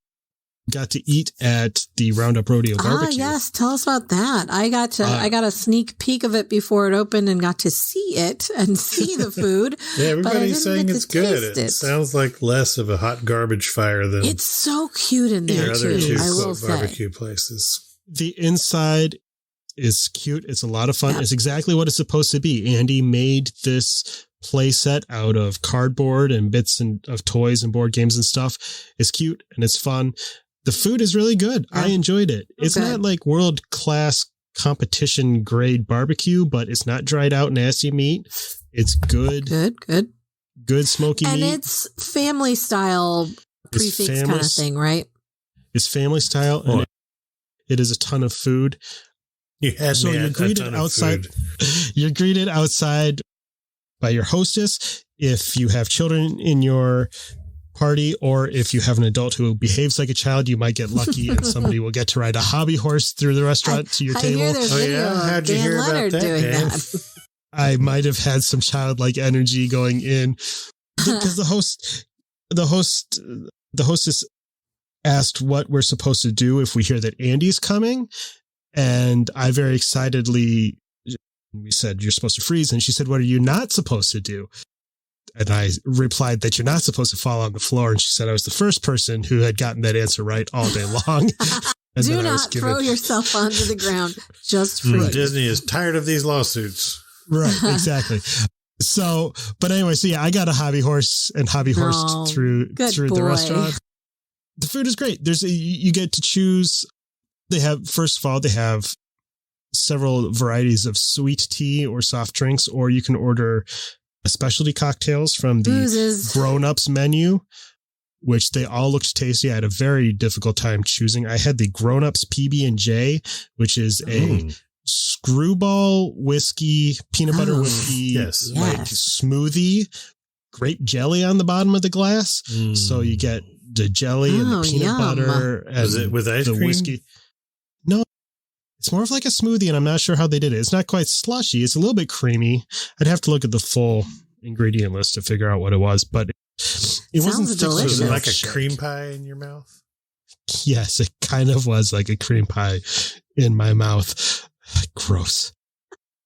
S3: got to eat at the Roundup Rodeo BBQ.
S5: Yes, tell us about that. I got a sneak peek of it before it opened and got to see it and see the food.
S4: Yeah, everybody's saying it's good. It sounds like less of a hot garbage fire than
S5: it's so cute in there too. I will say,
S4: barbecue places.
S3: The inside is cute. It's a lot of fun. It's exactly what it's supposed to be. Andy made this play set out of cardboard and bits of toys and board games and stuff. It's cute and it's fun. The food is really good. I enjoyed it. It's not like world-class competition grade barbecue, but it's not dried out nasty meat. It's good. Good smoky meat.
S5: And it's family style prefix kind of thing, right?
S3: It's family style. And it is a ton of food. You're greeted outside. You're greeted outside by your hostess. If you have children in your party, or if you have an adult who behaves like a child, you might get lucky and somebody will get to ride a hobby horse through the restaurant to your table.
S4: How'd you hear about that?
S3: I might have had some childlike energy going in because the hostess asked what we're supposed to do if we hear that Andy's coming, and I very excitedly we said, "You're supposed to freeze," and she said, "What are you not supposed to do?" And I replied that you're not supposed to fall on the floor. And she said I was the first person who had gotten that answer right all day long. And
S5: do not throw yourself onto the ground. Just freeze.
S4: Disney is tired of these lawsuits.
S3: Right, exactly. So, but anyway, so yeah, I got a hobby horse and hobby horsed through the restaurant. The food is great. You get to choose. They have several varieties of sweet tea or soft drinks, or you can order specialty cocktails from the grown-ups menu, which they all looked tasty. I had a very difficult time choosing. I had the grown-ups PB&J, which is a screwball whiskey, peanut butter whiskey, like smoothie, grape jelly on the bottom of the glass. So you get the jelly and the peanut butter and
S4: is it with ice cream?
S3: Whiskey. No, it's more of like a smoothie, and I'm not sure how they did it. It's not quite slushy. It's a little bit creamy. I'd have to look at the full ingredient list to figure out what it was, but it wasn't
S5: delicious.
S4: Was it like a cream pie in your mouth?
S3: Yes, it kind of was like a cream pie in my mouth. Gross.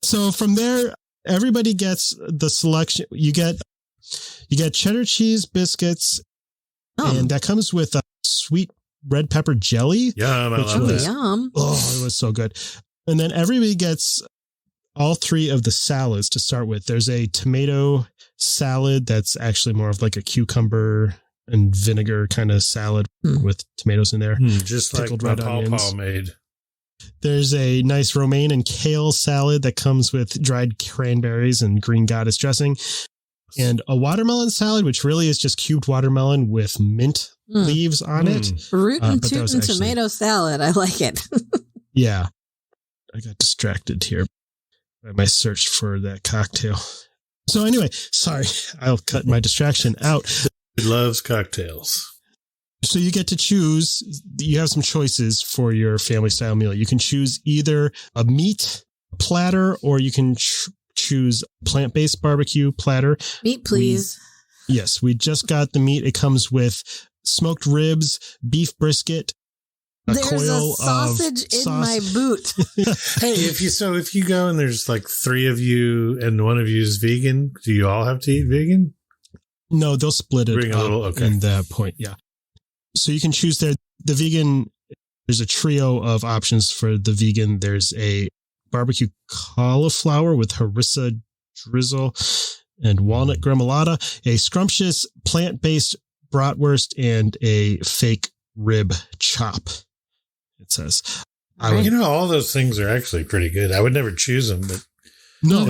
S3: So from there, everybody gets the selection. You get cheddar cheese biscuits, and that comes with a sweet red pepper jelly.
S4: Yum, I love that.
S5: Yum.
S3: Oh, it was so good. And then everybody gets all three of the salads to start with. There's a tomato salad that's actually more of like a cucumber and vinegar kind of salad with tomatoes in there.
S4: Just like my pawpaw made.
S3: There's a nice romaine and kale salad that comes with dried cranberries and green goddess dressing. And a watermelon salad, which really is just cubed watermelon with mint leaves on it.
S5: Rootin' tootin' tomato salad. I like it.
S3: Yeah. I got distracted here by my search for that cocktail. So anyway, sorry, I'll cut my distraction out.
S4: He loves cocktails.
S3: So you get to choose. You have some choices for your family style meal. You can choose either a meat platter or you can choose plant-based barbecue platter.
S5: Meat, please.
S3: Yes, we just got the meat. It comes with smoked ribs, beef brisket,
S5: There's a sausage in my boot.
S4: Hey, if you go and there's like three of you and one of you is vegan, do you all have to eat vegan?
S3: No, they'll split it in that point. Yeah. So you can choose there. The vegan, there's a trio of options for the vegan. There's a barbecue cauliflower with harissa drizzle and walnut gremolata, a scrumptious plant-based bratwurst, and a fake rib chop. It says.
S4: All those things are actually pretty good. I would never choose them, but
S3: no,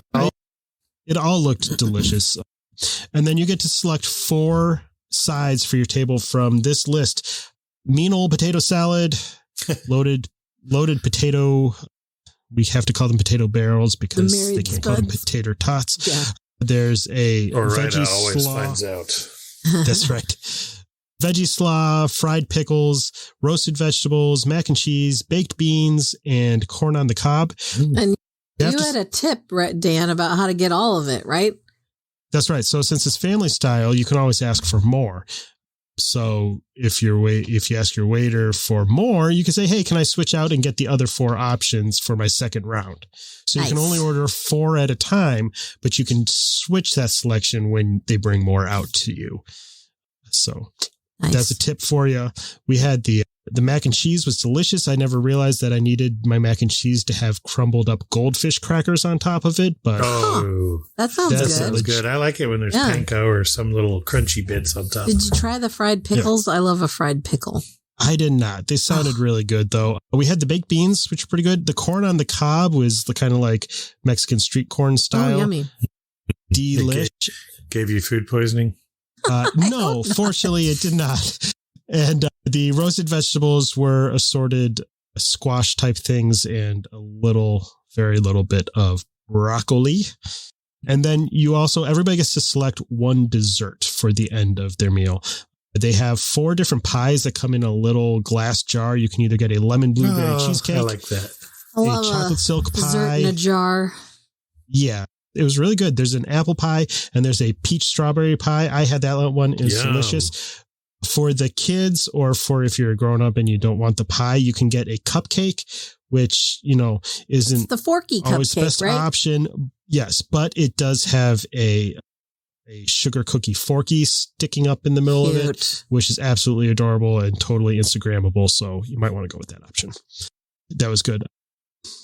S3: it all looked delicious. And then you get to select 4 sides for your table from this list: mean old potato salad, loaded potato. We have to call them potato barrels because they can't call them potato tots. Yeah. There's a veggie
S4: always
S3: slaw.
S4: Finds out.
S3: That's right. Veggie slaw, fried pickles, roasted vegetables, mac and cheese, baked beans, and corn on the cob.
S5: And you had a tip, Dan, about how to get all of it, right?
S3: That's right. So since it's family style, you can always ask for more. So if you ask your waiter for more, you can say, hey, can I switch out and get the other 4 options for my second round? So you can only order 4 at a time, but you can switch that selection when they bring more out to you. So that's a tip for you. We had the mac and cheese was delicious. I never realized that I needed my mac and cheese to have crumbled up goldfish crackers on top of it. But
S5: that sounds
S4: good. I like it when there's panko or some little crunchy bits on top.
S5: Did you try the fried pickles? Yeah. I love a fried pickle.
S3: I did not. They sounded really good, though. We had the baked beans, which were pretty good. The corn on the cob was the kind of like Mexican street corn style.
S5: Oh, yummy.
S3: Delish.
S4: Gave you food poisoning?
S3: No, fortunately it did not. And the roasted vegetables were assorted squash type things and very little bit of broccoli. And then everybody gets to select one dessert for the end of their meal. They have 4 different pies that come in a little glass jar. You can either get a lemon blueberry cheesecake.
S4: I like that.
S3: A chocolate silk pie.
S5: Dessert in a jar.
S3: Yeah. It was really good. There's an apple pie and there's a peach strawberry pie. I had that one. It was delicious. For the kids, or for if you're a grown up and you don't want the pie, you can get a cupcake, which, isn't
S5: it's the forky
S3: always
S5: cupcake,
S3: the best option. Yes, but it does have a sugar cookie forky sticking up in the middle of it, which is absolutely adorable and totally Instagrammable. So you might want to go with that option. That was good.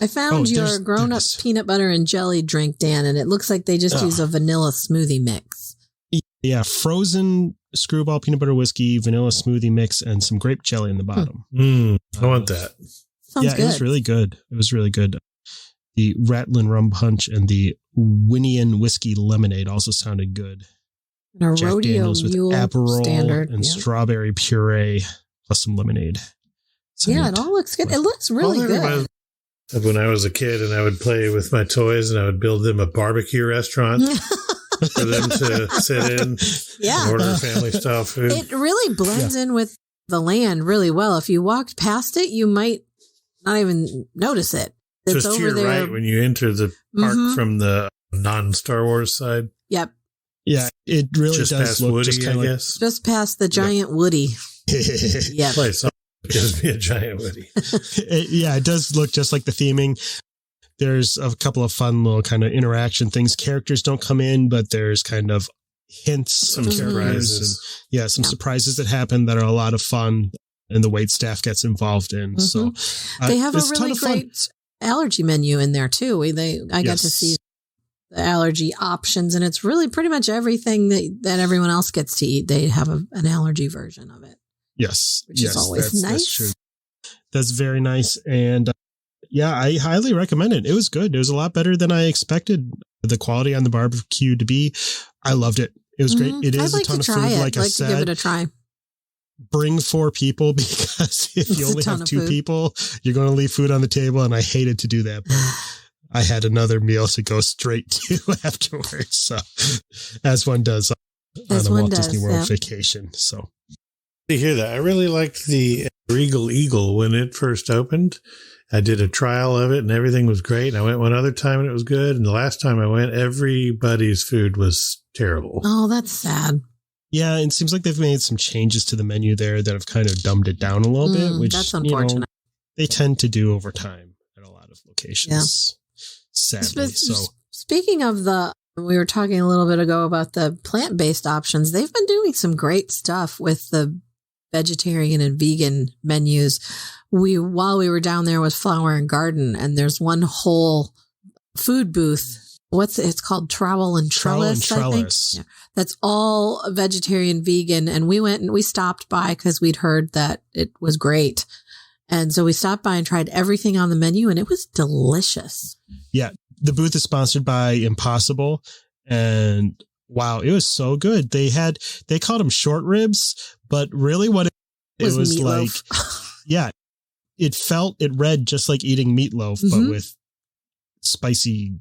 S5: I found your
S3: there's-
S5: grown-up
S3: there's-
S5: peanut butter and jelly drink, Dan, and it looks like they just use a vanilla smoothie mix.
S3: Yeah, frozen screwball peanut butter whiskey, vanilla smoothie mix, and some grape jelly in the bottom.
S4: I want that.
S5: Sounds
S3: Yeah,
S5: good.
S3: it was really good. It was really good. The Rattling Rum Punch and the Winian Whiskey Lemonade also sounded good.
S5: And a
S3: Jack
S5: rodeo
S3: Daniels with
S5: mule
S3: Aperol
S5: standard.
S3: and
S5: yeah.
S3: strawberry puree plus some lemonade.
S5: Yeah, it all looks good. It looks really
S4: All that
S5: good.
S4: reminds me of when I was a kid and I would play with my toys and I would build them a barbecue restaurant for them to sit in
S5: Yeah.
S4: and order family style food.
S5: It really blends in with the land really well. If you walked past it, you might not even notice it. It's
S4: Just to
S5: over
S4: your
S5: there.
S4: right when you enter the park
S5: Mhm.
S4: from the non-Star Wars side.
S5: Yep.
S3: Yeah, it really
S4: Just
S3: does
S4: past
S3: look
S4: Woody,
S3: just
S4: I
S3: kind of
S4: guess.
S5: Just past the giant Woody. Yep.
S4: Place gives me a giant Woody.
S3: It does look just like the theming. There's a couple of fun little kind of interaction things. Characters don't come in, but there's kind of hints
S4: Some
S3: of characters and some surprises that happen that are a lot of fun, and the wait staff gets involved in. So
S5: They have a
S3: it's ton
S5: really
S3: of fun.
S5: great allergy menu in there too. I got to
S3: Yes.
S5: see the allergy options, and it's really pretty much everything that everyone else gets to eat. They have an allergy version of it.
S3: Yes,
S5: Which is always nice.
S3: That's true. That's very nice, and I highly recommend it. It was good. It was a lot better than I expected the quality on the barbecue to be. I loved it. It was great. It is
S5: I'd like
S3: a ton
S5: to
S3: of
S5: try
S3: food.
S5: it.
S3: Like
S5: I'd
S3: I
S5: like to give it
S3: said,
S5: a try.
S3: bring 4 people because if
S5: It's
S3: you
S5: a
S3: only
S5: ton
S3: have
S5: of
S3: 2
S5: food.
S3: people, you're going to leave food on the table, and I hated to do that. But I had another meal to go straight to afterwards. So, as one does
S5: As
S3: on a
S5: one
S3: Walt
S5: does,
S3: Disney World
S5: yeah.
S3: vacation. So,
S4: To hear that, I really liked the Regal Eagle when it first opened. I did a trial of it and everything was great. And I went one other time and it was good. And the last time I went, everybody's food was terrible.
S5: Oh, that's sad.
S3: yeah, it seems like they've made some changes to the menu there that have kind of dumbed it down a little bit, which
S5: that's unfortunate.
S3: they tend to do over time at a lot of locations. Sadly. So,
S5: Speaking of we were talking a little bit ago about the plant-based options. They've been doing some great stuff with the vegetarian and vegan menus. While we were down there with Flower and Garden, and there's one whole food booth. It's called Trowel and Trellis, I think. Yeah. That's all vegetarian, vegan. And we went and we stopped by because we'd heard that it was great. And so we stopped by and tried everything on the menu, and it was delicious.
S3: yeah, the booth is sponsored by Impossible, and wow, it was so good. They called them short ribs, but really what it was like,
S5: meatloaf.
S3: yeah, it read just like eating meatloaf, but with spicy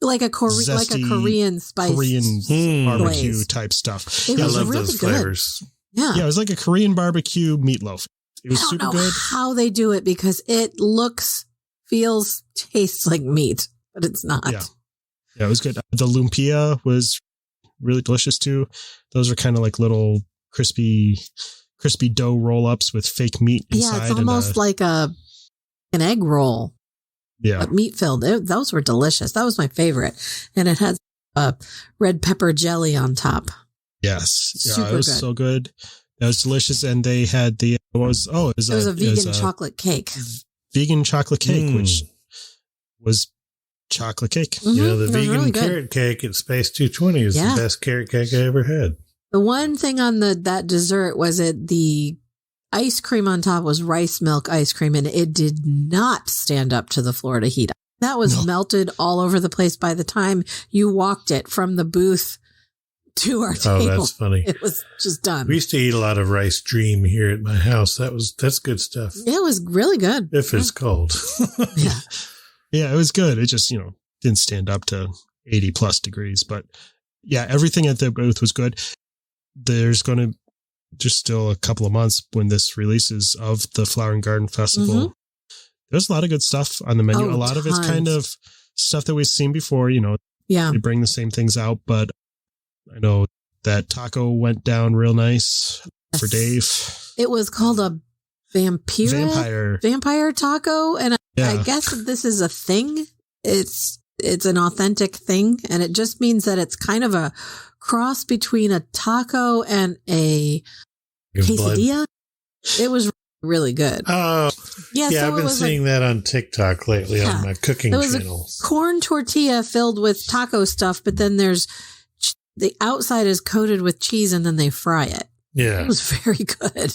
S5: like a
S3: zesty
S5: Korean spice.
S3: Korean barbecue
S5: glaze.
S3: type stuff.
S5: It
S4: I
S5: was
S4: love
S5: really
S4: those
S5: good.
S4: flavors.
S5: Yeah.
S3: Yeah, it was like a Korean barbecue meatloaf. It was
S5: I don't
S3: super
S5: know
S3: good.
S5: how they do it because it feels, tastes like meat, but it's not.
S3: Yeah. Yeah, it was good. The lumpia was really delicious too. Those are kind of like little crispy dough roll-ups with fake meat inside.
S5: Yeah, it's almost like an egg roll,
S3: yeah.
S5: but meat filled. Those were delicious. That was my favorite. And it had red pepper jelly on top.
S3: Yes. Yeah,
S5: Super
S3: it was
S5: good.
S3: so good. That was delicious. And they had it was
S5: a vegan chocolate cake.
S3: Vegan chocolate cake, which was chocolate cake.
S5: Mhm.
S4: You know, the
S5: It was
S4: vegan
S5: really good.
S4: carrot cake at Space 220 is
S5: Yeah.
S4: the best carrot cake I ever had.
S5: The one thing on that dessert was the ice cream on top was rice milk ice cream, and it did not stand up to the Florida heat. That was melted all over the place by the time you walked it from the booth to our table.
S4: Oh, that's funny.
S5: It was just done.
S4: We used to eat a lot of rice dream here at my house. That's good stuff.
S5: Yeah, it was really good.
S4: If it's cold.
S5: Yeah.
S3: Yeah, it was good. It just, didn't stand up to 80 plus degrees. But yeah, everything at the booth was good. There's still a couple of months when this releases of the Flower and Garden Festival.
S5: Mm-hmm.
S3: There's a lot of good stuff on the menu.
S5: Oh,
S3: a lot of it's kind of stuff that we've seen before.
S5: Yeah.
S3: They bring the same things out, but I know that taco went down real nice for Dave.
S5: It was called a vampire taco, and I guess this is a thing. It's an authentic thing, and it just means that it's kind of a cross between a taco and a quesadilla. It was really good.
S4: Oh,
S5: Yeah,
S4: yeah,
S5: so
S4: I've
S5: it
S4: been
S5: was
S4: seeing that on TikTok lately
S5: Yeah.
S4: on my cooking
S5: There was
S4: channels.
S5: a corn tortilla filled with taco stuff, but then there's the outside is coated with cheese and then they fry it.
S4: Yeah.
S5: It was very good.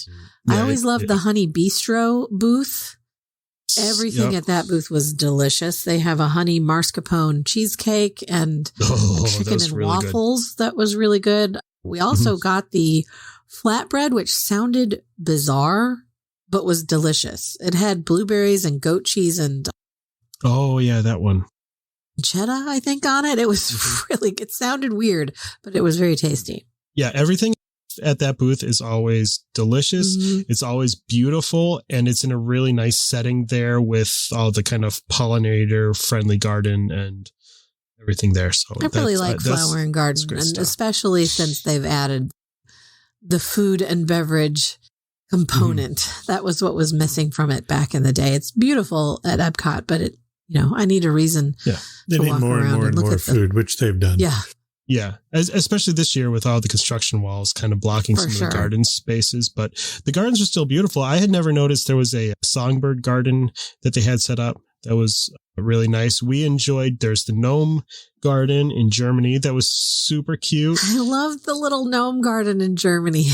S5: I
S3: Yeah,
S5: always loved the Honey Bistro booth. Everything
S3: Yep.
S5: at that booth was delicious. They have a honey mascarpone cheesecake and
S3: Oh, that
S5: chicken
S3: was
S5: and
S3: really good.
S5: waffles. That was really good. We also got the flatbread, which sounded bizarre, but was delicious. It had blueberries and goat cheese and
S3: Oh, yeah, that one.
S5: cheddar, I think, on it. It was really, it sounded weird, but it was very tasty.
S3: Yeah, everything at that booth is always delicious.
S5: Mhm.
S3: It's always beautiful, and it's in a really nice setting there with all the kind of pollinator-friendly garden and everything there. So
S5: I really
S3: that's-
S5: like
S3: that's-
S5: Flower and Garden,
S3: that's great
S5: and
S3: stuff.
S5: especially since they've added the food and beverage component. That was what was missing from it back in the day. It's beautiful at Epcot, but I need a reason.
S4: They
S5: to
S4: need
S5: walk
S4: more and
S5: around
S4: more
S5: and
S4: and
S5: look
S4: more
S5: at the-
S4: food, which they've done.
S5: Yeah,
S3: Yeah, especially this year with all the construction walls kind of blocking
S5: For
S3: some
S5: sure.
S3: of the garden spaces. But the gardens are still beautiful. I had never noticed there was a songbird garden that they had set up. That was really nice. We enjoyed, there's the gnome garden in Germany. That was super cute.
S5: I love the little gnome garden in Germany.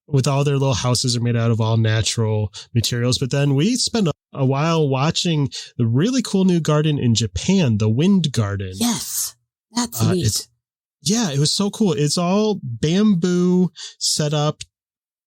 S3: With all their little houses are made out of all natural materials. But then we spent a while watching the really cool new garden in Japan, the wind garden.
S5: Yes, that's
S3: Uh,
S5: neat.
S3: Yeah, it was so cool. It's all bamboo set up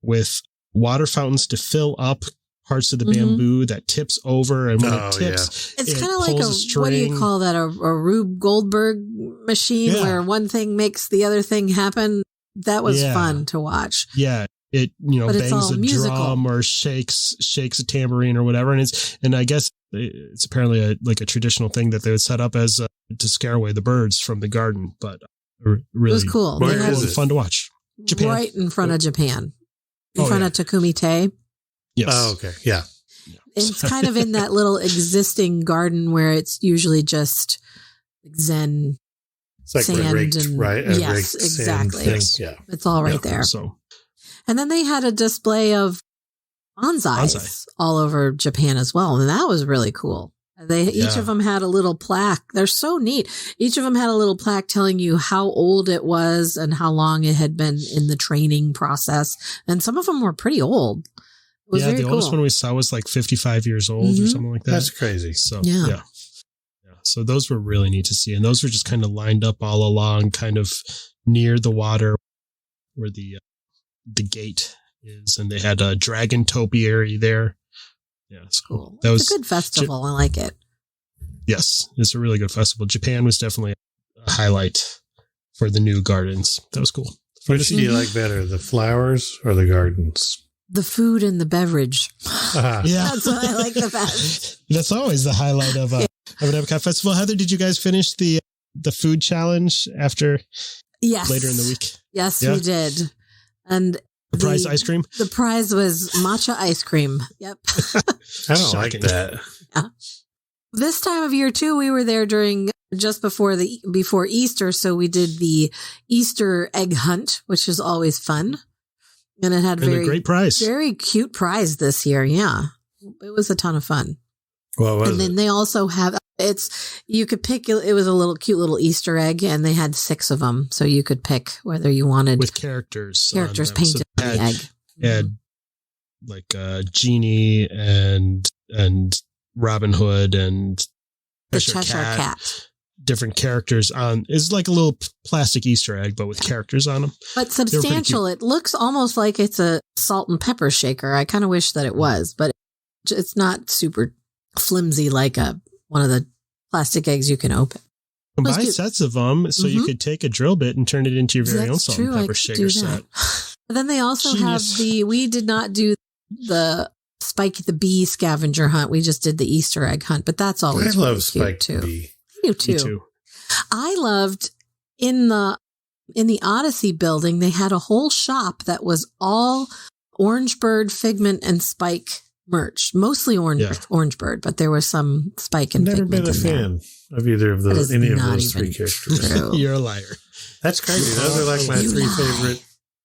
S3: with water fountains to fill up parts of the bamboo that tips over. And when it tips,
S5: It's
S3: it
S5: kind of like
S3: pulls
S5: what do you
S3: string.
S5: call that? A Rube Goldberg machine
S3: Yeah.
S5: where one thing makes the other thing happen. That was
S3: Yeah.
S5: fun to watch.
S3: Yeah. It,
S5: But it's
S3: bangs
S5: all
S3: a
S5: musical.
S3: drum or shakes a tambourine or whatever. And I guess it's apparently a traditional thing that they would set up as to scare away the birds from the garden. But really,
S5: It was cool.
S4: Where
S5: They had
S4: is it?
S3: fun to watch. Japan.
S5: right in front of Japan, in
S3: Oh,
S5: front
S3: yeah.
S5: of Takumi Te.
S3: Yes.
S4: Oh, okay. Yeah.
S5: It's kind of in that little existing garden where it's usually just Zen.
S4: It's like
S5: Sand
S4: a raked,
S5: and-
S4: right? A
S5: yes,
S4: raked sand
S5: exactly.
S4: thing.
S3: Yes.
S4: Yeah.
S5: It's all right
S3: Yeah,
S5: there.
S3: So
S5: And then they had a display of bonsais
S3: Bonsai.
S5: all over Japan as well. And that was really cool. Each
S3: Yeah.
S5: of them had a little plaque. They're so neat. Each of them had a little plaque telling you how old it was and how long it had been in the training process. And some of them were pretty old. It was
S3: yeah,
S5: very
S3: the oldest
S5: cool.
S3: one we saw was like 55 years old or
S5: Mhm.
S3: something like that.
S4: That's crazy.
S3: So
S5: Yeah.
S3: yeah. So those were really neat to see. And those were just kind of lined up all along, kind of near the water where the gate is. And they had a dragon topiary there. Yeah, it's cool. That
S5: It's
S3: was
S5: a good festival. I like it.
S3: Yes, it's a really good festival. Japan was definitely a highlight for the new gardens. That was cool.
S4: Which do you like better, the flowers or the gardens?
S5: The food and the beverage.
S4: Ah,
S3: Yeah.
S5: That's what I like the best.
S3: That's always the highlight of an Epcot festival. Heather, did you guys finish the food challenge after
S5: Yes.
S3: later in the week?
S5: Yes,
S3: Yeah.
S5: we did. And
S3: The prize ice cream?
S5: The prize was matcha ice cream. Yep.
S4: I don't like
S3: Shocking.
S4: that.
S5: This time of year too, we were there during just before Easter, so we did the Easter egg hunt, which is always fun, and it had
S3: And a great prize.
S5: very cute prize this year. Yeah, it was a ton of fun.
S4: What was
S5: And then
S4: it?
S5: they also have you could pick. It was a cute little Easter egg, and they had 6 of them, so you could pick whether you wanted
S3: With characters. on them.
S5: painted
S3: So
S5: on the egg.
S3: had like Genie and Robin Hood and
S5: The Cheshire Cat.
S3: different characters on. It's like a little plastic Easter egg, but with characters on them.
S5: But
S3: were pretty
S5: substantial. It looks almost like it's a salt and pepper shaker. I kind of wish that it was, but it's not super flimsy like one of the plastic eggs you can open.
S3: And
S5: was
S3: buy
S5: cute.
S3: sets of them so you
S5: Mhm.
S3: could take a drill bit and turn it into your very own
S5: That's
S3: salt
S5: true.
S3: and
S5: I
S3: pepper
S5: could
S3: shaker
S5: do
S3: set.
S5: that. But then they also
S3: Genius.
S5: have we did not do the Spike the Bee scavenger hunt. We just did the Easter egg hunt, but that's
S4: I
S5: always
S4: love
S5: really
S4: Spike
S5: cute too.
S4: Bee.
S5: You
S3: Me
S5: too.
S3: too.
S5: I loved in the Odyssey building, they had a whole shop that was all Orange Bird, Figment, and Spike merch. Mostly Orange Bird, but there was some Spike and
S4: Never
S5: Figment
S4: been a
S5: in there.
S4: fan of either of
S5: That
S4: those,
S5: is
S4: any of
S5: not
S4: those 3
S5: even
S4: characters.
S5: true.
S3: You're a liar.
S4: That's crazy. Those are like my
S5: You
S4: 3
S5: lie.
S4: favorite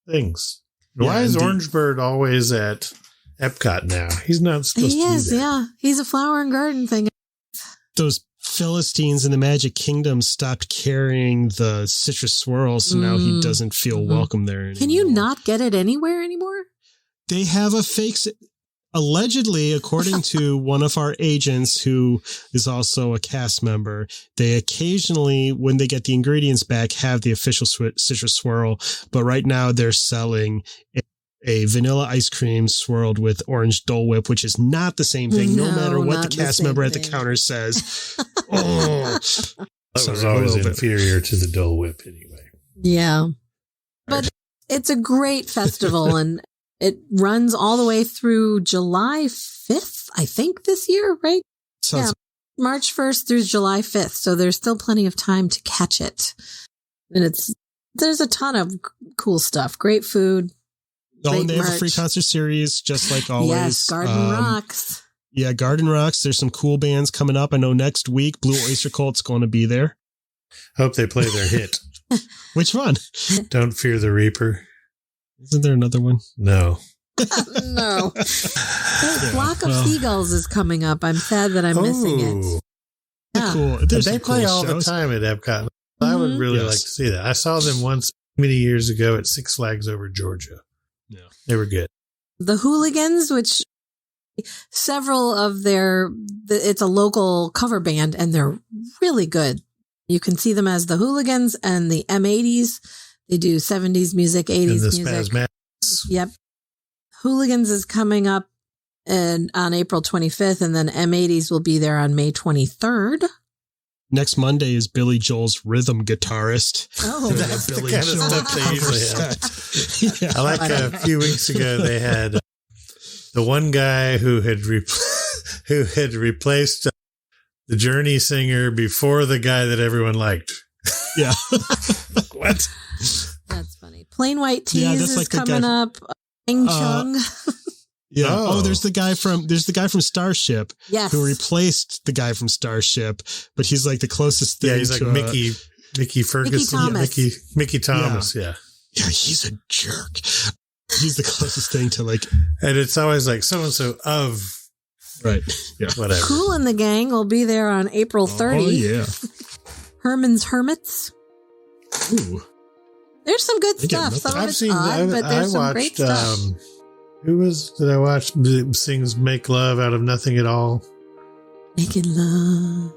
S4: things.
S3: Yeah,
S4: Why is
S3: indeed.
S4: Orange Bird always at EPCOT now. He's not supposed to
S5: He
S4: be
S5: is,
S4: there.
S5: yeah. He's a flower and garden thing.
S3: Those Philistines in the Magic Kingdom stopped carrying the citrus swirl, so now he doesn't feel welcome there anymore.
S5: Can you not get it anywhere anymore?
S3: They have a fake... Allegedly, according to one of our agents who is also a cast member, they occasionally, when they get the ingredients back, have the official citrus swirl. But right now they're selling a vanilla ice cream swirled with orange Dole Whip, which is not the same thing, no matter what the cast member at the counter says.
S4: That was always inferior to the Dole Whip anyway.
S5: Yeah. But it's a great festival, and it runs all the way through July 5th, I think, this year, right?
S3: Sounds
S5: March 1st through July 5th. So there's still plenty of time to catch it. And there's a ton of cool stuff. Great food.
S3: and they have a free concert series, just like always.
S5: Yes, Garden Rocks.
S3: Yeah, Garden Rocks. There's some cool bands coming up. I know next week, Blue Oyster Cult's going to be there.
S4: Hope they play their hit.
S3: Which one?
S4: Don't Fear the Reaper.
S3: Isn't there another one?
S4: No.
S5: No. Flock of Seagulls is coming up. I'm sad that I'm missing it. Yeah.
S3: Cool.
S4: They play all the time at Epcot. I would really like to see that. I saw them once many years ago at Six Flags over Georgia.
S3: Yeah.
S4: They were good.
S5: The Hooligans, which several of it's a local cover band, and they're really good. You can see them as the Hooligans and the M80s. They do 70s music, 80s
S4: and the
S5: music.
S4: Spasmatics.
S5: Yep. Hooligans is coming up on April 25th, and then M80s will be there on May 23rd.
S3: Next Monday is Billy Joel's rhythm guitarist.
S5: Oh,
S4: that's the kind of stuff they usually have. I like a few weeks ago they had the one guy who had replaced the Journey singer before the guy that everyone liked.
S3: Yeah.
S4: What?
S5: That's funny. Plain White Tees is
S3: like
S5: coming up. Ing Chung.
S3: Yeah. Oh, there's the guy from Starship.
S5: Yes.
S3: Who replaced the guy from Starship, but he's like the closest thing.
S4: Yeah, he's like Mickey Ferguson. Mickey Thomas. Yeah.
S3: Yeah, he's a jerk. He's the closest thing to like.
S4: And it's always like so-and-so of.
S3: Right. Yeah.
S4: Whatever.
S5: Kool and the Gang will be there on April 30th.
S3: Oh, yeah.
S5: Herman's Hermits.
S3: Ooh.
S5: There's some good stuff. Some of it's odd, but there's some great stuff.
S4: Did I watch sings Make Love Out of Nothing at All?
S5: Making love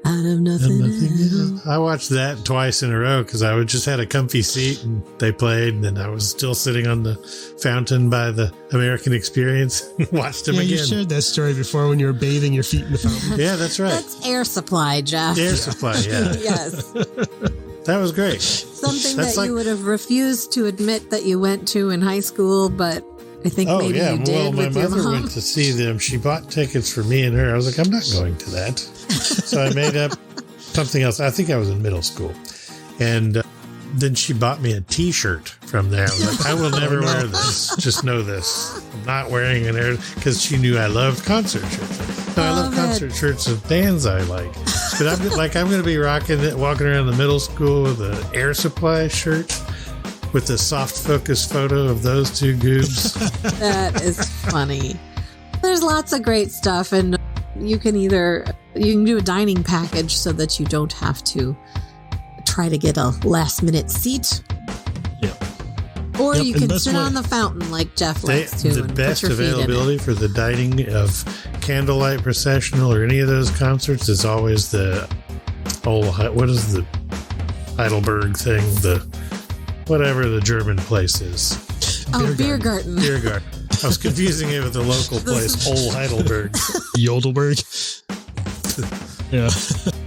S5: out of nothing at all.
S4: I watched that twice in a row because I just had a comfy seat and they played, and then I was still sitting on the fountain by the American Experience and watched them again.
S3: You shared that story before when you were bathing your feet in the fountain.
S4: Yeah, that's right.
S5: That's Air Supply, Jeff.
S4: Air Supply, yeah.
S5: Yes.
S4: That was great.
S5: Something that you would have refused to admit that you went to in high school, but I think maybe you did.
S4: Well, my
S5: with your
S4: mother
S5: mom.
S4: went to see them. She bought tickets for me and her. I was like, I'm not going to that. So I made up something else. I think I was in middle school. And then she bought me a T-shirt from there. I was like, I will never wear this. Just know this. I'm not wearing an air, because she knew I loved concert shirts. So I love concert shirts of bands I like. But I'm going to be walking around the middle school with an Air Supply shirt with a soft focus photo of those two goobs.
S5: That is funny. There's lots of great stuff, and you can do a dining package so that you don't have to try to get a last minute seat.
S3: Yeah.
S5: Or you can sit on the fountain like Jeff likes to.
S4: The best availability for the dining of candlelight processional or any of those concerts is always the what is the Heidelberg thing? Whatever the German place is.
S5: Biergarten.
S4: Biergarten. I was confusing it with the local place, Old Heidelberg.
S3: Yodelberg. Yeah.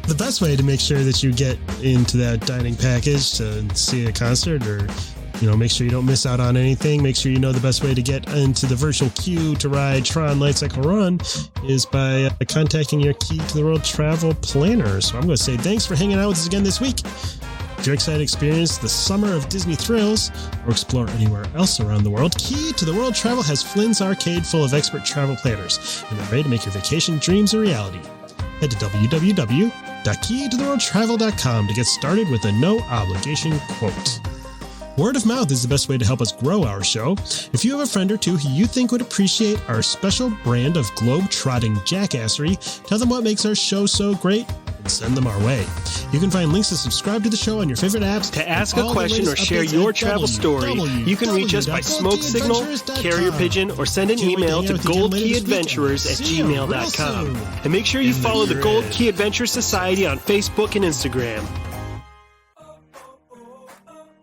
S3: The best way to make sure that you get into that dining package to see a concert, or make sure you don't miss out on anything, make sure you know the best way to get into the virtual queue to ride Tron Lightcycle Run is by contacting your Key to the World travel planner. So I'm going to say thanks for hanging out with us again this week. If you're excited to experience the summer of Disney thrills or explore anywhere else around the world, Key to the World Travel has Flynn's Arcade full of expert travel planners, and they're ready to make your vacation dreams a reality. Head to www.keytotheworldtravel.com to get started with a no-obligation quote. Word of mouth is the best way to help us grow our show. If you have a friend or two who you think would appreciate our special brand of globe-trotting jackassery, tell them what makes our show so great and send them our way. You can find links to subscribe to the show on your favorite apps.
S1: To ask a question or share your travel story, you can reach us by smoke signal, carrier pigeon, or send an email to goldkeyadventurers@gmail.com. And make sure you follow the Gold Key Adventure Society on Facebook and Instagram.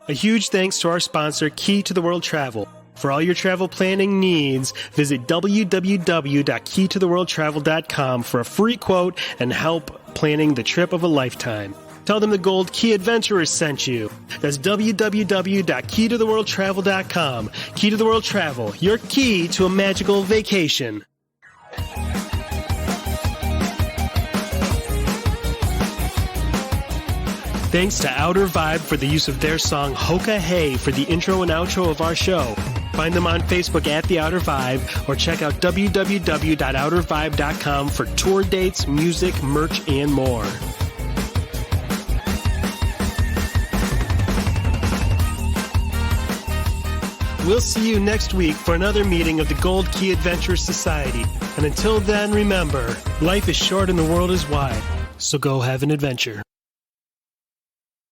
S1: A huge thanks to our sponsor, Key to the World Travel. For all your travel planning needs, visit www.keytotheworldtravel.com for a free quote and help planning the trip of a lifetime. Tell them the Gold Key Adventurers sent you. That's www.keytotheworldtravel.com. Key to the World Travel, your key to a magical vacation. Thanks to Outer Vibe for the use of their song Hoka Hey for the intro and outro of our show. Find them on Facebook at The Outer Vibe or check out www.outervibe.com for tour dates, music, merch, and more. We'll see you next week for another meeting of the Gold Key Adventure Society. And until then, remember, life is short and the world is wide. So go have an adventure.